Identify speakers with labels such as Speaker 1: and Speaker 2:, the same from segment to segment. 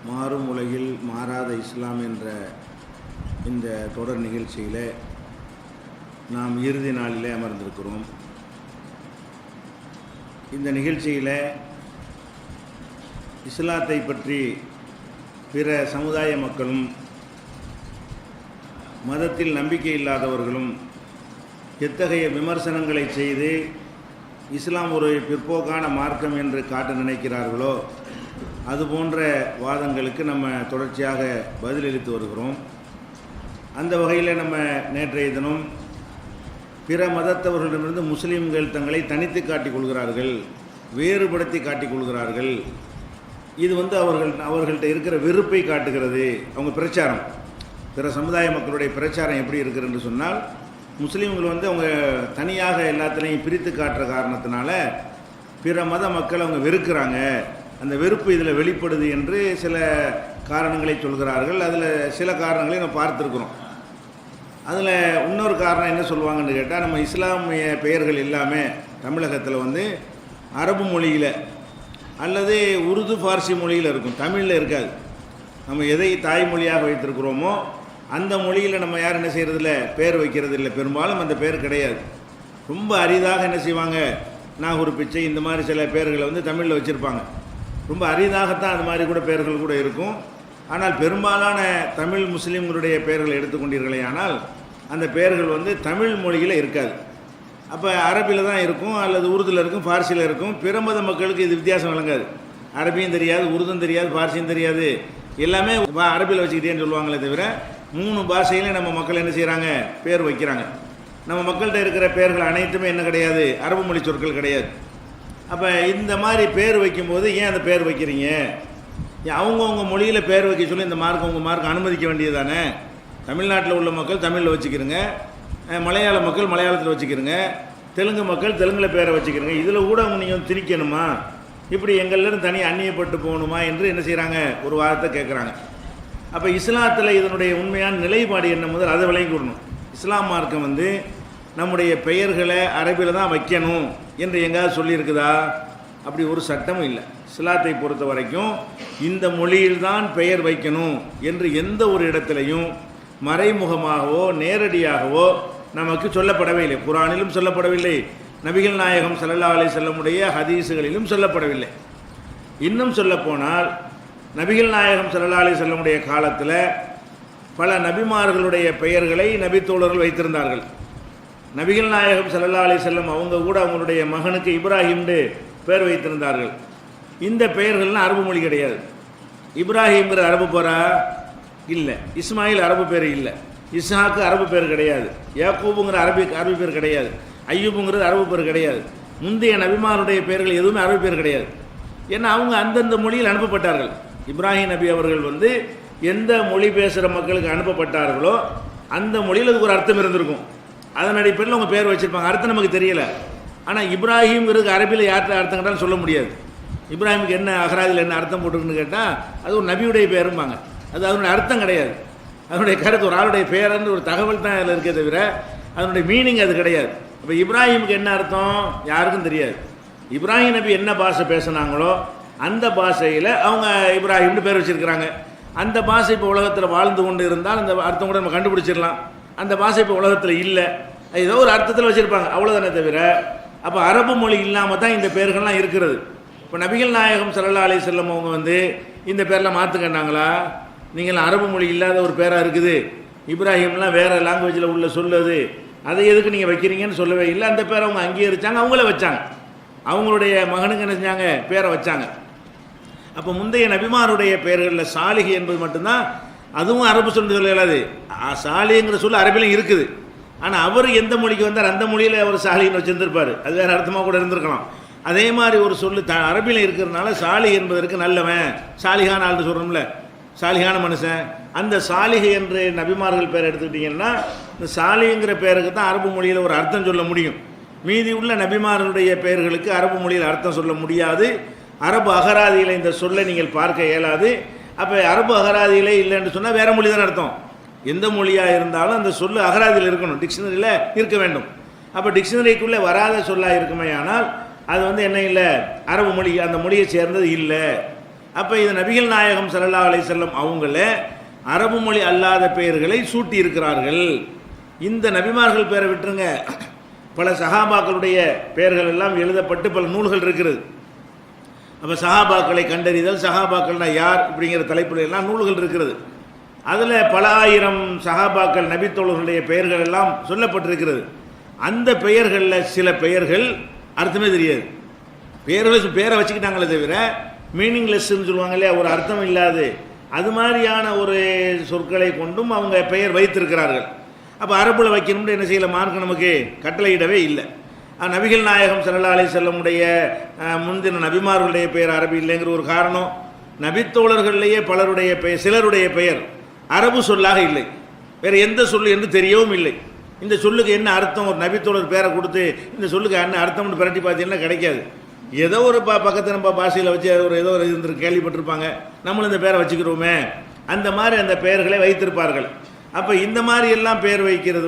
Speaker 1: மாறும் உலகில் மாறாத இஸ்லாம் என்ற இந்த தொடர் நிகழ்ச்சியில் நாம் இறுதி நாளிலே அமர்ந்திருக்கிறோம். இந்த நிகழ்ச்சியில் இஸ்லாத்தை பற்றி பிற சமுதாய மக்களும் மதத்தில் நம்பிக்கை இல்லாதவர்களும் எத்தகைய விமர்சனங்களை செய்து இஸ்லாம் ஒரு பிற்போக்கான மார்க்கம் என்று காட்ட நினைக்கிறார்களோ அதுபோன்ற வாதங்களுக்கு நம்ம தொடர்ச்சியாக பதிலளித்து வருகிறோம். அந்த வகையில் நம்ம நேற்றைய தினம் பிற மதத்தவர்களிடமிருந்து முஸ்லீம்கள் தங்களை தனித்து காட்டிக் கொள்கிறார்கள், வேறுபடுத்தி காட்டிக் கொள்கிறார்கள். இது அவர்கள்ட்ட இருக்கிற வெறுப்பை காட்டுகிறது. அவங்க பிரச்சாரம், பிற சமுதாய மக்களுடைய பிரச்சாரம் எப்படி இருக்குது என்று சொன்னால், முஸ்லீம்கள் அவங்க தனியாக எல்லாத்திலையும் பிரித்து காட்டுற காரணத்தினால பிற மத மக்கள் அவங்க வெறுக்கிறாங்க. அந்த வெறுப்பு இதில் வெளிப்படுது என்று சில காரணங்களை சொல்கிறார்கள். அதில் சில காரணங்களை நம்ம பார்த்துருக்குறோம். அதில் இன்னொரு காரணம் என்ன சொல்லுவாங்கன்னு கேட்டால், நம்ம இஸ்லாமிய பெயர்கள் எல்லாமே தமிழகத்தில் அரபு மொழியில் அல்லது உருது பார்சி மொழியில் இருக்கும், தமிழில் இருக்காது. நம்ம எதை தாய்மொழியாக வைத்திருக்கிறோமோ அந்த மொழியில் நம்ம யார் என்ன செய்கிறதில்ல, பேர் வைக்கிறது இல்லை. பெரும்பாலும் அந்த பேர் கிடையாது. ரொம்ப அரிதாக என்ன செய்வாங்க, நாகூர் பிச்சை இந்த மாதிரி சில பேர்களை தமிழில் வச்சுருப்பாங்க. ரொம்ப அரிதாகத்தான் அது மாதிரி கூட பெயர்கள் கூட இருக்கும். ஆனால் பெரும்பாலான தமிழ் முஸ்லீம்களுடைய பெயர்களை எடுத்துக்கொண்டீர்களே ஆனால் அந்த பெயர்கள் தமிழ் மொழியில் இருக்காது. அப்போ அரபியில் தான் இருக்கும், அல்லது உருதுல இருக்கும், பார்சியில் இருக்கும். பிற மத மக்களுக்கு இது வித்தியாசம் விளங்காது. அரபியும் தெரியாது, உருதும் தெரியாது, பார்சியும் தெரியாது. எல்லாமே அரபியில் வச்சுக்கிட்டேன்னு சொல்லுவாங்களே தவிர 3 பாஷையிலே நம்ம மக்கள் என்ன செய்கிறாங்க, பேர் வைக்கிறாங்க. நம்ம மக்கள்கிட்ட இருக்கிற பெயர்கள் அனைத்துமே என்ன கிடையாது, அரபு மொழி சொற்கள் கிடையாது. அப்போ இந்த மாதிரி பேர் வைக்கும்போது ஏன் அந்த பேர் வைக்கிறீங்க? அவங்கவுங்க மொழியில் பேர் வைக்க சொல்லி இந்த மார்க் உங்கள் மார்க் அனுமதிக்க வேண்டியது தானே. தமிழ்நாட்டில் உள்ள மக்கள் தமிழில் வச்சுக்கிறங்க, மலையாள மக்கள் மலையாளத்தில் வச்சுக்கிறங்க, தெலுங்கு மக்கள் தெலுங்கில் பேரை வச்சுக்கிறங்க. இதில் கூட நீங்கள் திணிக்கணுமா? இப்படி எங்கள்லேருந்து தனி அந்நியப்பட்டு போகணுமா என்று என்ன செய்கிறாங்க, ஒரு வார்த்தை கேட்குறாங்க. அப்போ இஸ்லாத்தில் இதனுடைய உண்மையான நிலைப்பாடு என்ன முதல் அதை விளங்கி விடணும். இஸ்லாம் மார்க்கம் நம்முடைய பெயர்களை அரபியில் தான் வைக்கணும் என்று எங்காவது சொல்லியிருக்குதா? அப்படி ஒரு சட்டமும் இல்லை. இஸ்லாத்தை பொறுத்த வரைக்கும் இந்த மொழியில்தான் பெயர் வைக்கணும் என்று எந்த ஒரு இடத்துலையும் மறைமுகமாகவோ நேரடியாகவோ நமக்கு சொல்லப்படவே இல்லை. குர்ஆனிலும் சொல்லப்படவில்லை, நபிகள் நாயகம் ஸல்லல்லாஹு அலைஹி வஸல்லமுடைய ஹதீஸுகளிலும் சொல்லப்படவில்லை. இன்னும் சொல்லப்போனால் நபிகள் நாயகம் ஸல்லல்லாஹு அலைஹி வஸல்லமுடைய காலத்தில் பல நபிமார்களுடைய பெயர்களை நபித்தோழர்கள் வைத்திருந்தார்கள். நபிகள் நாயகம் ஸல்லல்லாஹு அலைஹி வஸல்லம் அவங்க கூட அவங்களுடைய மகனுக்கு இப்ராஹிம்னு பேர் வைத்திருந்தார்கள். இந்த பெயர்கள்லாம் அரபு மொழி கிடையாது. இப்ராஹிம்ங்கிற அரபு பேரா இல்லை, இஸ்மாயில் அரபு பேர் இல்லை, இஸ்ஹாக்கு அரபு பேர் கிடையாது, யாக்கூபுங்கிற அரபு பேர் கிடையாது, ஐயூபுங்கிறது அரபு பேர் கிடையாது. முந்தைய நபிமாருடைய பெயர்கள் எதுவுமே அரபு பேர் கிடையாது. ஏன்னா அவங்க அந்தந்த மொழியில் அனுப்பப்பட்டார்கள். இப்ராஹிம் நபி அவர்கள் எந்த மொழி பேசுகிற மக்களுக்கு அனுப்பப்பட்டார்களோ அந்த மொழியில் அதுக்கு ஒரு அர்த்தம் இருந்திருக்கும். அதன் அடிப்படையில் அவங்க பேர் வச்சுருப்பாங்க. அர்த்தம் நமக்கு தெரியலை. ஆனால் இப்ராஹிம்ங்கிறது அரபியில் யார்கிட்ட அர்த்தம் கேட்டாலும் சொல்ல முடியாது. இப்ராஹிமுக்கு என்ன அகராதியில் என்ன அர்த்தம் போட்டுருக்குன்னு கேட்டால் அது ஒரு நபியுடைய பேரும்பாங்க. அது அதனுடைய அர்த்தம் கிடையாது. அதனுடைய கருத்து ஒரு ஆளுடைய பேருன்னு ஒரு தகவல் தான் அதில் இருக்கே தவிர அதனுடைய மீனிங் அது கிடையாது. இப்போ இப்ராஹிமுக்கு என்ன அர்த்தம் யாருக்கும் தெரியாது. இப்ராஹிம் நபி என்ன பாஷை பேசுனாங்களோ அந்த பாஷையில் அவங்க இப்ராஹிம்னு பேர் வச்சுருக்கிறாங்க. அந்த பாஷை இப்போ உலகத்தில் வாழ்ந்து கொண்டு இருந்தால் அந்த அர்த்தம் கூட நம்ம கண்டுபிடிச்சிடலாம். அந்த பாஷை இப்போ உலகத்தில் இல்லை, ஏதோ ஒரு அர்த்தத்தில் வச்சுருப்பாங்க, அவ்வளோதானே தவிர அப்போ அரபு மொழி இல்லாமல் தான் இந்த பேர்கள்லாம் இருக்கிறது. இப்போ நபிகள் நாயகம் ஸல்லல்லாஹு அலைஹி வஸல்லம் அவங்க இந்த பேரெலாம் மாற்றுக்கண்டாங்களா? நீங்களாம் அரபு மொழி இல்லாத ஒரு பேராக இருக்குது, இப்ராஹிம்லாம் வேறு லாங்குவேஜில் உள்ள சொல்லுது, அதை எதுக்கு நீங்கள் வைக்கிறீங்கன்னு சொல்லவே இல்லை. அந்த பேரை அவங்க அங்கீகரித்தாங்க, அவங்களே வச்சாங்க. அவங்களுடைய மகனுக்கு என்ன செஞ்சாங்க, பேரை வச்சாங்க. அப்போ முந்தைய நபிமாருடைய பெயர்களில் சாலிஹ் என்பது மட்டும்தான், அதுவும் அரபு சொல்லி இல்லாது. சாலிங்கிற சொல் அரபிலையும் இருக்குது. ஆனால் அவர் எந்த மொழிக்கு வந்தார் அந்த மொழியில் அவர் சாலின்னு வச்சுருந்துருப்பார். அது வேறு அர்த்தமாக கூட இருந்திருக்கலாம். அதே மாதிரி ஒரு சொல்லு அரபியில் இருக்கிறதுனால சாலி என்பதற்கு நல்லவன், சாலிஹான ஆள்னு சொல்கிறோம்ல, சாலிஹான மனுஷன். அந்த சாலிஹ் என்று நபிமார்கள் பேர் எடுத்துக்கிட்டிங்கன்னா இந்த சாலிங்கிற பேருக்கு தான் அரபு மொழியில் ஒரு அர்த்தம் சொல்ல முடியும். மீதி உள்ள நபிமார்களுடைய பெயர்களுக்கு அரபு மொழியில் அர்த்தம் சொல்ல முடியாது. அரபு அகராதியில் இந்த சொல்லை நீங்கள் பார்க்க இயலாது. அப்போ அரபு அகராதியிலே இல்லைன்னு சொன்னால் வேறு மொழி தான் அர்த்தம். எந்த மொழியாக இருந்தாலும் அந்த சொல்லு அகராதியில் இருக்கணும், டிக்ஷனரியில் இருக்க வேண்டும். அப்போ டிக்ஷனரிக்குள்ளே வராத சொல்லாக இருக்குமே ஆனால் அது என்ன இல்லை, அரபு மொழி அந்த மொழியை சேர்ந்தது இல்லை. அப்போ இது நபிகள் நாயகம் ஸல்லல்லாஹு அலைஹி வஸல்லம் அவங்கள அரபு மொழி அல்லாத பெயர்களை சூட்டி இருக்கிறார்கள். இந்த நபிமார்கள் பேரை விட்டுருங்க, பல சஹாபாக்களுடைய பெயர்கள் எல்லாம் எழுதப்பட்டு பல நூல்கள் இருக்கிறது. அப்போ சஹாபாக்களை கண்டறிதல், சஹாபாக்கள்னா யார் இப்படிங்கிற தலைப்பில் எல்லாம் நூல்கள் இருக்கிறது. அதில் பல ஆயிரம் சஹாபாக்கள் நபித்தோழர்களுடைய பெயர்கள் எல்லாம் சொல்லப்பட்டிருக்கிறது. அந்த பெயர்களில் சில பெயர்கள் அர்த்தமே தெரியாது. பேரை வச்சுக்கிட்டாங்களே தவிர மீனிங்லெஸ்ன்னு சொல்லுவாங்க இல்லையா, ஒரு அர்த்தம் இல்லாது, அது மாதிரியான ஒரு சொற்களை கொண்டும் அவங்க பெயர் வைத்திருக்கிறார்கள். அப்போ அரபில் வைக்கணும்னு என்ன செய்யல, மார்க்க நமக்கு கட்டளையிடவே இல்லை. நபிகள் நாயகம் ஸல்லல்லாஹு அலைஹி வஸல்லமுடைய முந்தின நபிமார்களுடைய பெயர் அரபி இல்லைங்கிற ஒரு காரணம். நபித்தோழர்கள்லேயே பலருடைய பெயர், சிலருடைய பெயர் அரபு சொல்லாக இல்லை, வேறு எந்த சொல்லு என்று தெரியவும் இல்லை. இந்த சொல்லுக்கு என்ன அர்த்தம், ஒரு நபித்தோழர் பேரை கொடுத்து இந்த சொல்லுக்கு என்ன அர்த்தம்னு பிரட்டி பார்த்தீங்கன்னா கிடைக்காது. ஏதோ ஒரு பக்கத்து நம்ம பாஷையில் வச்சு ஏதோ ஒரு இருந்து கேள்விப்பட்டிருப்பாங்க, நம்மளும் இந்த பேரை வச்சுக்கிறோமே, அந்த மாதிரி அந்த பெயர்களை வைத்திருப்பார்கள். அப்போ இந்த மாதிரி எல்லாம் பெயர் வைக்கிறது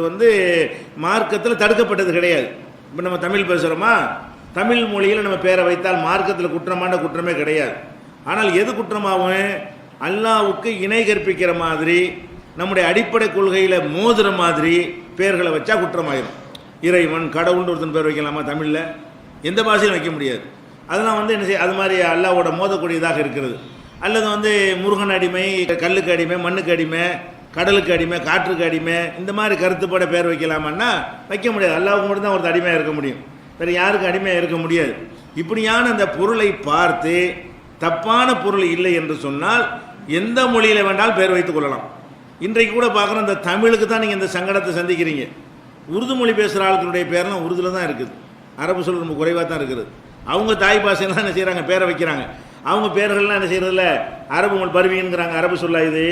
Speaker 1: மார்க்கத்தில் தடுக்கப்பட்டது கிடையாது. இப்போ நம்ம தமிழ் பேசுகிறோமா, தமிழ் மொழியில் நம்ம பேரை வைத்தால் மார்க்கத்தில் குற்றமான குற்றமே கிடையாது. ஆனால் எது குற்றமாகும், அல்லாஹ்வுக்கு இணை கற்பிக்கிற மாதிரி, நம்முடைய அடிப்படை கொள்கையில் மோதுற மாதிரி பெயர்களை வச்சா குற்றமாயிரும். இறைவன், கடவுள்னு ஒருத்தன் பேர் வைக்கலாமா தமிழில்? எந்த பாஷையும் வைக்க முடியாது. அதெல்லாம் என்ன செய்ய, அது மாதிரி அல்லாஹ்வோட மோதக்கூடியதாக இருக்கிறது. அல்லது முருகன் அடிமை, கல்லுக்கு அடிமை, மண்ணுக்கு அடிமை, கடலுக்கு அடிமை, காற்றுக்கு அடிமை, இந்த மாதிரி கருத்துப்பட பேர் வைக்கலாமான்னா வைக்க முடியாது. அல்லாஹ்வுக்கு மட்டும்தான் ஒரு அடிமையாக இருக்க முடியும், வேறு யாருக்கும் அடிமையாக இருக்க முடியாது. இப்படியான அந்த பொருளை பார்த்து தப்பான பொருள் இல்லை என்று சொன்னால் எந்த மொழியில் வேண்டாலும் பேர் வைத்துக் கொள்ளலாம். இன்றைக்கு கூட பார்க்குற இந்த தமிழுக்கு தான் நீங்கள் இந்த சங்கடத்தை சந்திக்கிறீங்க. உருது மொழி பேசுகிற ஆட்களுடைய பேரெலாம் உருதுல தான் இருக்குது, அரபு சொல் ரொம்ப குறைவாக தான் இருக்குது. அவங்க தாய் பாஷைலாம் என்ன செய்கிறாங்க, பேரை வைக்கிறாங்க. அவங்க பேர்கள்லாம் என்ன செய்கிறதில்ல, அரபு மொழி பர்வீன்கிறாங்க, அரபு சொல்லா, இது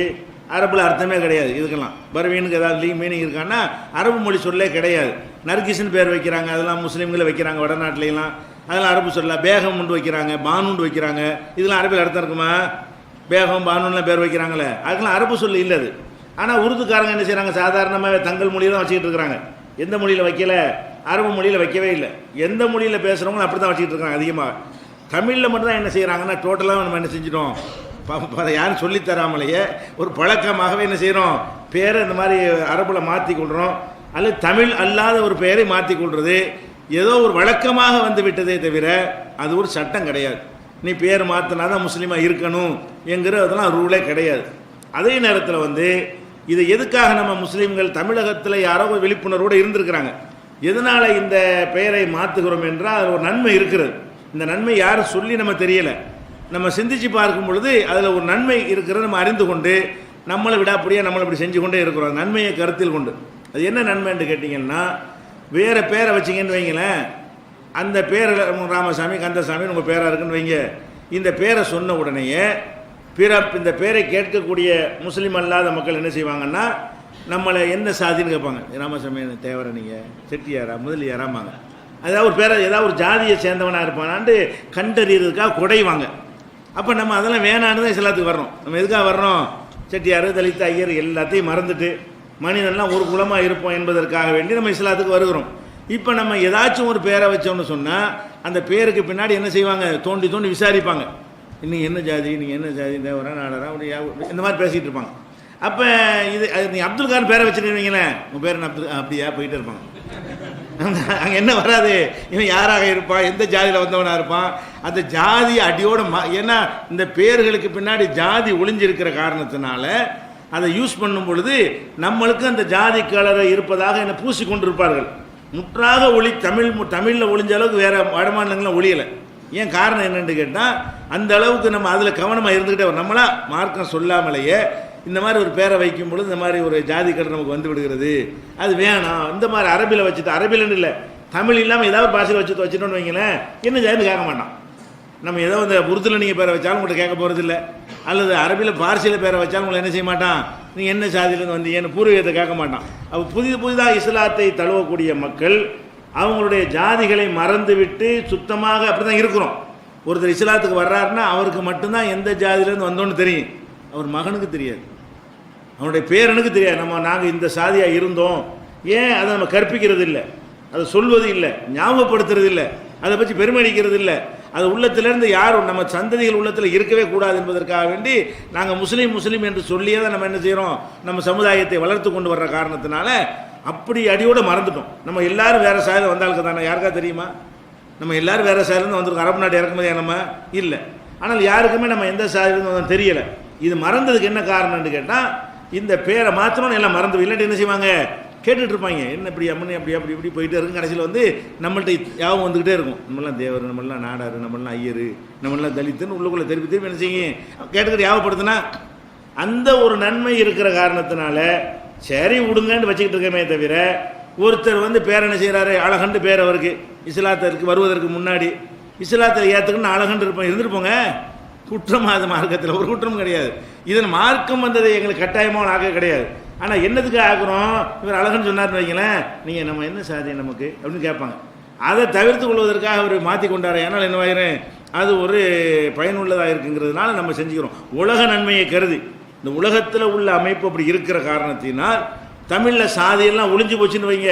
Speaker 1: அரபில் அர்த்தமே கிடையாது. இதுக்கெல்லாம் பர்வீனுக்கு ஏதாவது மீனிங் இருக்கான்னா அரபு மொழி சொல்லே கிடையாது. நர்கிஸ்ன்னு பேர் வைக்கிறாங்க, அதெல்லாம் முஸ்லீம்களை வைக்கிறாங்க வடநாட்டிலாம், அதெல்லாம் அரபு சொல்லா. பேகம் உண்டு வைக்கிறாங்க, பானுண்டு வைக்கிறாங்க, இதெல்லாம் அரபில் அர்த்தம் இருக்குமா? பேகம் பானுன்னுலாம் பேர் வைக்கிறாங்களே, அதுக்கெல்லாம் அரபு சொல்லி இல்லை அது. ஆனால் உருதுக்காரங்க என்ன செய்கிறாங்க, சாதாரணமாக தங்கள் மொழியில் தான் வச்சுக்கிட்டு இருக்கிறாங்க. எந்த மொழியில் வைக்கல, அரபு மொழியில் வைக்கவே இல்லை. எந்த மொழியில் பேசுகிறவங்களும் அப்படி தான் வச்சுக்கிட்டு இருக்காங்க அதிகமாக. தமிழில் மட்டும்தான் என்ன செய்கிறாங்கன்னா டோட்டலாக நம்ம என்ன செஞ்சிட்டோம், யாரும் சொல்லித்தராமலையே ஒரு பழக்கமாகவே என்ன செய்கிறோம், பேரை இந்த மாதிரி அரபில் மாற்றி கொள்கிறோம். அல்லது தமிழ் அல்லாத ஒரு பெயரை மாற்றி கொள்வது ஏதோ ஒரு வழக்கமாக வந்து விட்டதே தவிர அது ஒரு சட்டம் கிடையாது. நீ பேர் மாற்றினா தான் முஸ்லீமாக இருக்கணும் என்கிறதெல்லாம் ரூலே கிடையாது. அதே நேரத்தில் இதை எதுக்காக நம்ம முஸ்லீம்கள் தமிழகத்தில் யாரோ ஒரு விழிப்புணர்வோடு இருந்திருக்கிறாங்க. எதனால் இந்த பெயரை மாற்றுகிறோம் என்றால் அது ஒரு நன்மை இருக்கிறது. இந்த நன்மை யாரும் சொல்லி நம்ம தெரியலை, நம்ம சிந்திச்சு பார்க்கும் பொழுது அதில் ஒரு நன்மை இருக்கிறத நம்ம அறிந்து கொண்டு நம்மளை விடாப்படியாக நம்மளை இப்படி செஞ்சு கொண்டே இருக்கிறோம், நன்மையை கருத்தில் கொண்டு. அது என்ன நன்மைன்னு கேட்டிங்கன்னா, வேறு பேரை வச்சிங்கன்னு வைங்களேன், அந்த பேரில் ராமசாமி கந்தசாமி உங்கள் பேராக இருக்குன்னு வைங்க, இந்த பேரை சொன்ன உடனேயே இந்த பேரை கேட்கக்கூடிய முஸ்லீம் அல்லாத மக்கள் என்ன செய்வாங்கன்னா, நம்மளை என்ன சாதின்னு கேட்பாங்க. ராமசாமி தேவரை, நீங்கள் செட்டியாரா முதலியாராமாங்க, அதாவது ஒரு பேரை ஏதாவது ஒரு ஜாதியை சேர்ந்தவனாக இருப்பானான்ட்டு கண்டறியறதுக்காக குடைவாங்க. அப்போ நம்ம அதெல்லாம் வேணான்னு தான் இஸ்லாத்துக்கு வர்றோம். நம்ம எதுக்காக வர்றோம், செட்டியார் தலித் ஐயர் எல்லாத்தையும் மறந்துட்டு மனிதன்லாம் ஒரு குலமாக இருப்போம் என்பதற்காக வேண்டி நம்ம இஸ்லாத்துக்கு வருகிறோம். இப்போ நம்ம ஏதாச்சும் ஒரு பேரை வச்சோம்னு சொன்னால் அந்த பேருக்கு பின்னாடி என்ன செய்வாங்க, தோண்டி தோண்டி விசாரிப்பாங்க. நீங்கள் என்ன ஜாதி, நீங்கள் என்ன ஜாதி, தேவரா நாடரா, இந்த மாதிரி பேசிகிட்டு இருப்பாங்க. அப்போ இது நீ அப்துல் கான் பேரை வச்சுருக்கீங்களேன், உங்கள் பேர் அப்துல், அப்படியா போயிட்டே இருப்பாங்க. அங்கே என்ன வராது, இவன் யாராக இருப்பான், எந்த ஜாதியில் வந்தவனாக இருப்பான், அந்த ஜாதி அடியோடு ஏன்னா இந்த பேர்களுக்கு பின்னாடி ஜாதி ஒளிஞ்சிருக்கிற காரணத்தினால அதை யூஸ் பண்ணும் பொழுது நம்மளுக்கு அந்த ஜாதி கலரை இருப்பதாக என்ன பூசி கொண்டிருப்பார்கள். முற்றாக தமிழில் ஒளிஞ்ச அளவுக்கு வேறு வடமாநிலங்களில் ஒளியலை. ஏன் காரணம் என்னென்னு கேட்டால், அந்த அளவுக்கு நம்ம அதில் கவனமாக இருந்துக்கிட்டே வரும். நம்மளா மார்க்கம் சொல்லாமலேயே இந்த மாதிரி ஒரு பேரை வைக்கும் பொழுது இந்த மாதிரி ஒரு ஜாதி கடை நமக்கு வந்து விடுகிறது, அது வேணாம். இந்த மாதிரி அரபியில் வச்சுட்டு, அரபிலன்னு இல்லை தமிழ் இல்லாமல் ஏதாவது பாஷையில் வச்சுட்டோன்னு வைங்களேன், என்ன ஜாதின்னு கேட்க மாட்டான். நம்ம ஏதோ இந்த உருதுல நீங்கள் பேரை வச்சாலும் உங்கள்கிட்ட கேட்க போகிறதில்ல, அல்லது அரபியில் பார்சியில் பேரை வச்சாலும் உங்களை என்ன செய்ய மாட்டான், நீங்கள் என்ன சாதியிலேருந்து வந்தீங்கன்னு பூர்வீகத்தை கேட்க மாட்டான். அப்போ புதிதாக இஸ்லாத்தை தழுவக்கூடிய மக்கள் அவங்களுடைய ஜாதிகளை மறந்து விட்டு சுத்தமாக அப்படி தான் இருக்கிறோம். ஒருத்தர் இஸ்லாத்துக்கு வர்றாருன்னா அவருக்கு மட்டும்தான் எந்த ஜாதியிலேருந்து வந்தோன்னு தெரியும், அவர் மகனுக்கு தெரியாது, அவனுடைய பேரனுக்கு தெரியாது. நாங்கள் இந்த சாதியாக இருந்தோம், ஏன் அதை நம்ம கற்பிக்கிறது இல்லை, அதை சொல்வது இல்லை, ஞாபகப்படுத்துறது இல்லை, அதை பற்றி பெருமை அடிக்கிறது இல்லை. அது உள்ளத்திலிருந்து யாரும் நம்ம சந்ததிகள் உள்ளத்தில் இருக்கவே கூடாது என்பதற்காக வேண்டி நாங்கள் முஸ்லீம் முஸ்லீம் என்று சொல்லியே தான் நம்ம என்ன செய்கிறோம், நம்ம சமுதாயத்தை வளர்த்து கொண்டு வர்ற காரணத்தினால அப்படி அடியோடு மறந்துட்டோம். நம்ம எல்லாரும் வேறு சாயல் வந்தாலுக்கு தானே, யாருக்கா தெரியுமா? நம்ம எல்லாரும் வேறு சாயிலிருந்து வந்திருக்கோம். அரபு நாட்டு இறக்குமதியாக நம்ம இல்லை. ஆனால் யாருக்குமே நம்ம எந்த சாயிலிருந்து வந்தோம் தெரியலை. இது மறந்ததுக்கு என்ன காரணம்னு கேட்டால், இந்த பேரை மாற்றணும்னு எல்லாம் மறந்து இல்லாட்டி என்ன செய்வாங்க, கேட்டுட்டு இருப்பாங்க. என்ன இப்படி அம்மனி அப்படி அப்படி இப்படி போயிட்டே இருக்கும். கடைசியில் வந்து நம்மள்ட்ட யாவும் வந்துக்கிட்டே இருக்கும். நம்மளாம் தேவர், நம்மளாம் நாடார், நம்மளாம் ஐயர், நம்மளாம் தலித்துன்னு உள்ளுக்குள்ளே திருப்பி திருப்பி என்ன செய்யும், கேட்டுக்கிட்டு யாவப்படுத்தினா அந்த ஒரு நன்மை இருக்கிற காரணத்தினால சரி விடுங்கன்னு வச்சுக்கிட்டு இருக்கமே தவிர, ஒருத்தர் வந்து பேர் என்ன செய்கிறாரு, அழகண்டு பேர் அவருக்கு இஸ்லாத்திற்கு வருவதற்கு முன்னாடி இஸ்லாத்தை ஏற்றுக்குன்னு அழகண்டு இருப்போம், இருந்துருப்போங்க. குற்றமாக அது மார்க்கத்தில் ஒரு குற்றமும் கிடையாது. இதன் மார்க்கம் வந்தது எங்களுக்கு கட்டாயமாக ஆக கிடையாது. ஆனால் என்னதுக்கு ஆகிறோம், இவர் அழகுன்னு சொன்னார்னு வைங்களேன், நீங்கள் நம்ம என்ன சாதி நமக்கு அப்படின்னு கேட்பாங்க. அதை தவிர்த்து கொள்வதற்காக அவர் மாற்றி கொண்டார். ஏன்னால் என்ன ஆயிரும், அது ஒரு பயனுள்ளதாக இருக்குங்கிறதுனால நம்ம செஞ்சுக்கிறோம். உலக நன்மையை கருதி இந்த உலகத்தில் உள்ள அமைப்பு அப்படி இருக்கிற காரணத்தினால் தமிழில் சாதியெல்லாம் ஒளிஞ்சு போச்சுன்னு வைங்க,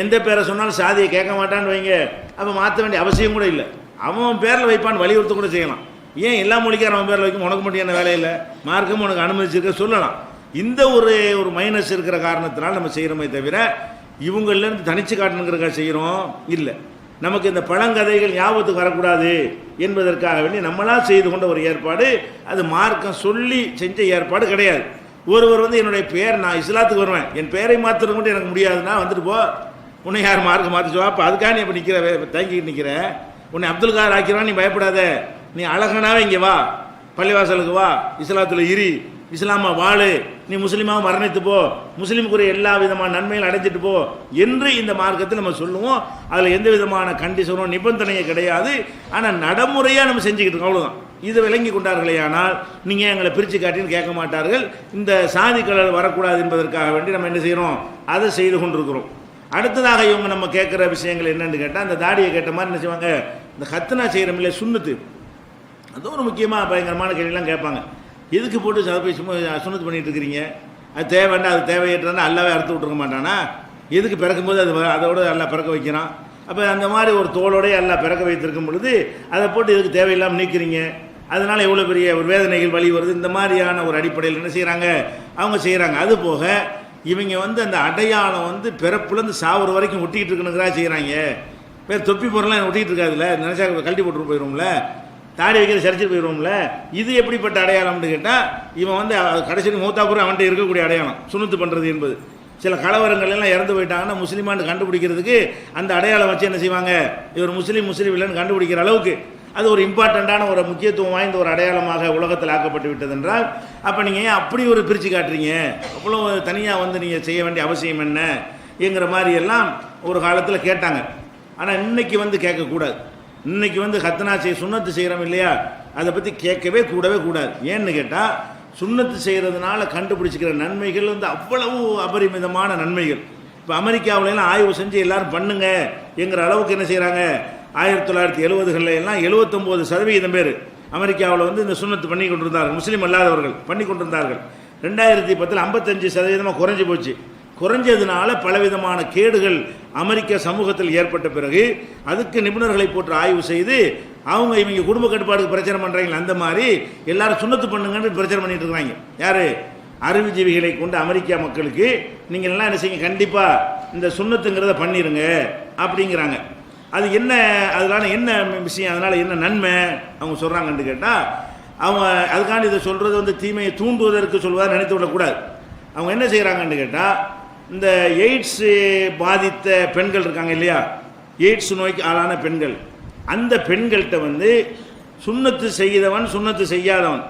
Speaker 1: எந்த பேரை சொன்னாலும் சாதியை கேட்க மாட்டான்னு வைங்க, அப்போ மாற்ற வேண்டிய அவசியம் கூட இல்லை. அவன் பேரில் வைப்பான்னு வலியுறுத்த கூட செய்யலாம். ஏன் எல்லா மொழிக்காரன் அவன் பேரில் வைக்கும், உனக்கு மட்டும் என்ன வேலையில்லை, மார்க்கம் உனக்கு அனுமதிச்சிருக்க சொல்லலாம். இந்த ஒரு மைனஸ் இருக்கிற காரணத்தினால் நம்ம செய்கிறோமே தவிர இவங்கள்லேருந்து தனிச்சு காட்டணுங்கிறக்காக செய்கிறோம் இல்லை. நமக்கு இந்த பழங்கதைகள் ஞாபகத்துக்கு வரக்கூடாது என்பதற்காக வேண்டி நம்மளால் செய்து கொண்ட ஒரு ஏற்பாடு. அது மார்க்கம் சொல்லி செஞ்ச ஏற்பாடு கிடையாது. ஒருவர் வந்து என்னுடைய பேர், நான் இஸ்லாத்துக்கு வருவேன், என் பேரை மாற்றுறது மட்டும் எனக்கு முடியாதுன்னா வந்துட்டு போ, உன்னை யார் மார்க்கம் மாற்றிச்சுவா, அப்போ அதுக்காக நீ இப்போ நிற்கிற தேங்கிட்டு நிற்கிற, உன்னை அப்துல் கார் ஆக்கிறான், நீ பயப்படாத, நீ அழகனாவே இங்கே வா, பள்ளிவாசலுக்கு வா, இஸ்லாத்தில் இரு, இஸ்லாமா வாழு, நீ முஸ்லீமாக மரணித்து போ, முஸ்லீமுக்குரிய எல்லா விதமான நன்மைகள் அடைஞ்சிட்டு போ என்று இந்த மார்க்கத்தில் நம்ம சொல்லுவோம். அதில் எந்த விதமான கண்டிஷனோ நிபந்தனையே கிடையாது. ஆனால் நடைமுறையாக நம்ம செஞ்சுக்கிட்டு இருக்கோம், அவ்வளோதான். இதை விளங்கி கொண்டார்களே ஆனால் நீங்கள் எங்களை பிரித்து காட்டின்னு கேட்க மாட்டார்கள். இந்த சாதிகள் வரக்கூடாது என்பதற்காக வேண்டி நம்ம என்ன செய்கிறோம், அதை செய்து கொண்டிருக்கிறோம். அடுத்ததாக இவங்க நம்ம கேட்குற விஷயங்கள் என்னென்னு கேட்டால், அந்த தாடியை கேட்ட மாதிரி என்ன செய்வாங்க, இந்த ஹத்னா செய்கிறோம் இல்லை சுன்னத்து, அதுவும் ஒரு முக்கியமாக பயங்கரமான கேள்விலாம் கேட்பாங்க. எதுக்கு போட்டு போய் சும்மா சுண்ணத்து பண்ணிகிட்டு இருக்கிறீங்க, அது தேவைன்னா அது தேவையற்றனா அல்லாவே அறுத்து விட்டுருக்க மாட்டானா, எதுக்கு பிறக்கும்போது அது அதோடு எல்லாம் பிறக்க வைக்கிறான். அப்போ அந்த மாதிரி ஒரு தோளோடய எல்லாம் பிறக்க வைத்திருக்கும் பொழுது அதை போட்டு எதுக்கு தேவையில்லாமல் நீக்கிறீங்க, அதனால் எவ்வளோ பெரிய ஒரு வேதனைகள் வழி வருது, இந்த மாதிரியான ஒரு அடிப்படையில் என்ன செய்கிறாங்க அவங்க செய்கிறாங்க. அது போக இவங்க வந்து அந்த அடையாளம் வந்து பிறப்புலேருந்து சாவுற வரைக்கும் ஒட்டிக்கிட்டு இருக்கணுங்கிறா செய்கிறாங்க. பேர் தொப்பி பொருள்லாம் ஒட்டிகிட்டு இருக்காதுல்ல, நினச்சா கழட்டி போட்டு போயிடுவோம்ல, தாடி வைக்கிற சரிச்சு போயிடுவோம்ல, இது எப்படிப்பட்ட அடையாளம்னு கேட்டால், இவன் வந்து கடைசி மூத்தாப்புறம் அவன்கிட்ட இருக்கக்கூடிய அடையாளம் சுண்ணத்து பண்ணுறது என்பது. சில கலவரங்கள் எல்லாம் இறந்து போயிட்டாங்கன்னா முஸ்லீமான்னு கண்டுபிடிக்கிறதுக்கு அந்த அடையாளம் வச்சு என்ன செய்வாங்க, இவர் முஸ்லீம் இல்லைன்னு கண்டுபிடிக்கிற அளவுக்கு அது ஒரு இம்பார்ட்டண்ட்டான ஒரு முக்கியத்துவம் வாய்ந்த ஒரு அடையாளமாக உலகத்தில் ஆக்கப்பட்டு விட்டது என்றால், அப்போ நீங்கள் ஏன் அப்படி ஒரு பிரித்து காட்டுறீங்க, அவ்வளோ தனியாக வந்து நீங்கள் செய்ய வேண்டிய அவசியம் என்ன என்கிற மாதிரி எல்லாம் ஒரு காலத்தில் கேட்டாங்க. ஆனால் இன்னைக்கு வந்து கேட்கக்கூடாது. இன்னைக்கு வந்து ஹத்னா சுண்ணத்து செய்கிறோம் இல்லையா, அதை பற்றி கேட்கவே கூடாது. ஏன்னு கேட்டால், சுண்ணத்து செய்கிறதுனால கண்டுபிடிச்சிக்கிற நன்மைகள் வந்து அவ்வளவு அபரிமிதமான நன்மைகள். இப்போ அமெரிக்காவிலாம் ஆய்வு செஞ்சு எல்லாரும் பண்ணுங்க என்கிற அளவுக்கு என்ன செய்கிறாங்க, 1970களில் எல்லாம் 79% பேர் அமெரிக்காவில் வந்து இந்த சுண்ணத்து பண்ணி கொண்டிருந்தார்கள், முஸ்லீம் அல்லாதவர்கள் பண்ணி கொண்டிருந்தார்கள். 2010 55% குறைஞ்சி போச்சு. குறைஞ்சதுனால பலவிதமான கேடுகள் அமெரிக்க சமூகத்தில் ஏற்பட்ட பிறகு அதுக்கு நிபுணர்களை போட்டு ஆய்வு செய்து இவங்க குடும்ப கட்டுப்பாடுக்கு பிரச்சனை பண்ணுறாங்களே, அந்த மாதிரி எல்லாரும் சுண்ணத்து பண்ணுங்கன்னு பிரச்சனை பண்ணிட்டு இருக்கிறாங்க. யார், அறிவுஜீவிகளை கொண்டு அமெரிக்கா மக்களுக்கு நீங்கள் எல்லாம் என்ன செய்யுங்க, கண்டிப்பாக இந்த சுண்ணத்துங்கிறத பண்ணிடுங்க அப்படிங்கிறாங்க. அது என்ன, அதனால என்ன விஷயம், அதனால் என்ன நன்மை அவங்க சொல்கிறாங்கன்னு கேட்டால், அவங்க அதுக்காண்டி இதை சொல்கிறது வந்து தீமையை தூண்டுவதற்கு சொல்வதாக நினைத்து விடக்கூடாது. அவங்க என்ன செய்கிறாங்கன்னு கேட்டால், இந்த எய்ட்ஸ் பாதித்த பெண்கள் இருக்காங்க இல்லையா, எய்ட்ஸ் நோய்க்கு ஆளான பெண்கள், அந்த பெண்கள்கிட்ட வந்து சுண்ணத்து செய்தவன் சுண்ணத்து செய்யாதவன்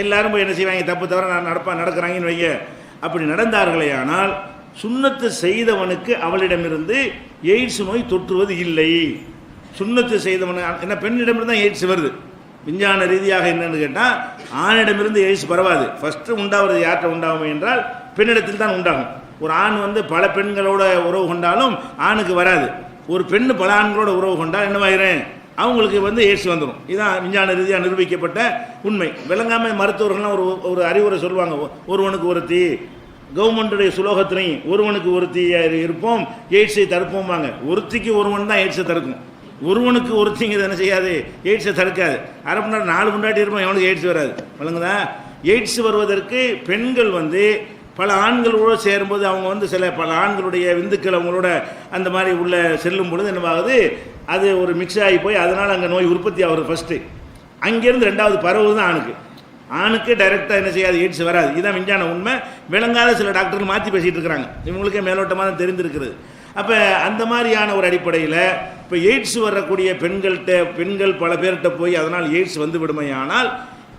Speaker 1: எல்லாரும் போய் என்ன செய்வாங்க, தப்பு தவிர நடக்கிறாங்கன்னு வைங்க. அப்படி நடந்தார்களே ஆனால் சுண்ணத்து செய்தவனுக்கு அவளிடமிருந்து எய்ட்ஸ் நோய் தொற்றுவது இல்லை. சுண்ணத்து செய்தவன் என்ன, பெண்ணிடமிருந்து தான் எய்ட்ஸ் வருது. விஞ்ஞான ரீதியாக என்னன்னு கேட்டால், ஆணிடமிருந்து எய்ட்ஸ் பரவாது. ஃபஸ்ட்டு உண்டாவது யார்கிட்ட உண்டாகும் என்றால் பெண்ணிடத்தில் தான் உண்டாகும். ஒரு ஆண் வந்து பல பெண்களோட உறவு கொண்டாலும் ஆணுக்கு வராது. ஒரு பெண் பல ஆண்களோட உறவு கொண்டால் என்னவாயிரும், அவங்களுக்கு வந்து எய்ட்ஸ் வந்துடும். இதுதான் விஞ்ஞான ரீதியாக நிரூபிக்கப்பட்ட உண்மை. விளங்காமல் மருத்துவர்கள்லாம் ஒரு அறிவுரை சொல்லுவாங்க, ஒருவனுக்கு ஒருத்தி, கவர்மெண்ட்டுடைய சுலோகத்திலையும் ஒருவனுக்கு ஒருத்தி இருப்போம் எய்ட்ஸை தடுப்போம்பாங்க. ஒருத்திக்கு ஒருவன் தான் எய்ட்ஸை தடுக்கும். ஒருவனுக்கு ஒருத்திங்க என்ன செய்யாது, எய்ட்ஸை தடுக்காது. அரை மணி நேரம் 4 முன்னாடி இருப்போம், எவனுக்கு எய்ட்ஸ் வராது. வழங்குதா? எய்ட்ஸ் வருவதற்கு பெண்கள் வந்து பல ஆண்களோடு சேரும்போது அவங்க வந்து பல ஆண்களுடைய விந்துக்கள் அவங்களோட அந்த மாதிரி உள்ள செல்லும் பொழுது என்னவாகுது, அது ஒரு மிக்ஸ் ஆகி போய் அதனால் அங்கே நோய் உற்பத்தி ஆகுது. ஃபஸ்ட்டு அங்கேருந்து 2வது பரவுது தான் ஆணுக்கு டைரெக்டாக என்ன செய்யாது, எய்ட்ஸ் வராது. இதுதான் விஞ்ஞான உண்மை. விளங்காத சில டாக்டர்கள் மாற்றி பேசிகிட்டு இருக்கிறாங்க, இவங்களுக்கே மேலோட்டமாக தான் தெரிந்திருக்கிறது. அப்போ அந்த மாதிரியான ஒரு அடிப்படையில் இப்போ எய்ட்ஸ் வரக்கூடிய பெண்கள் பல பேர்கிட்ட போய் அதனால் எய்ட்ஸ் வந்து விடுமையானால்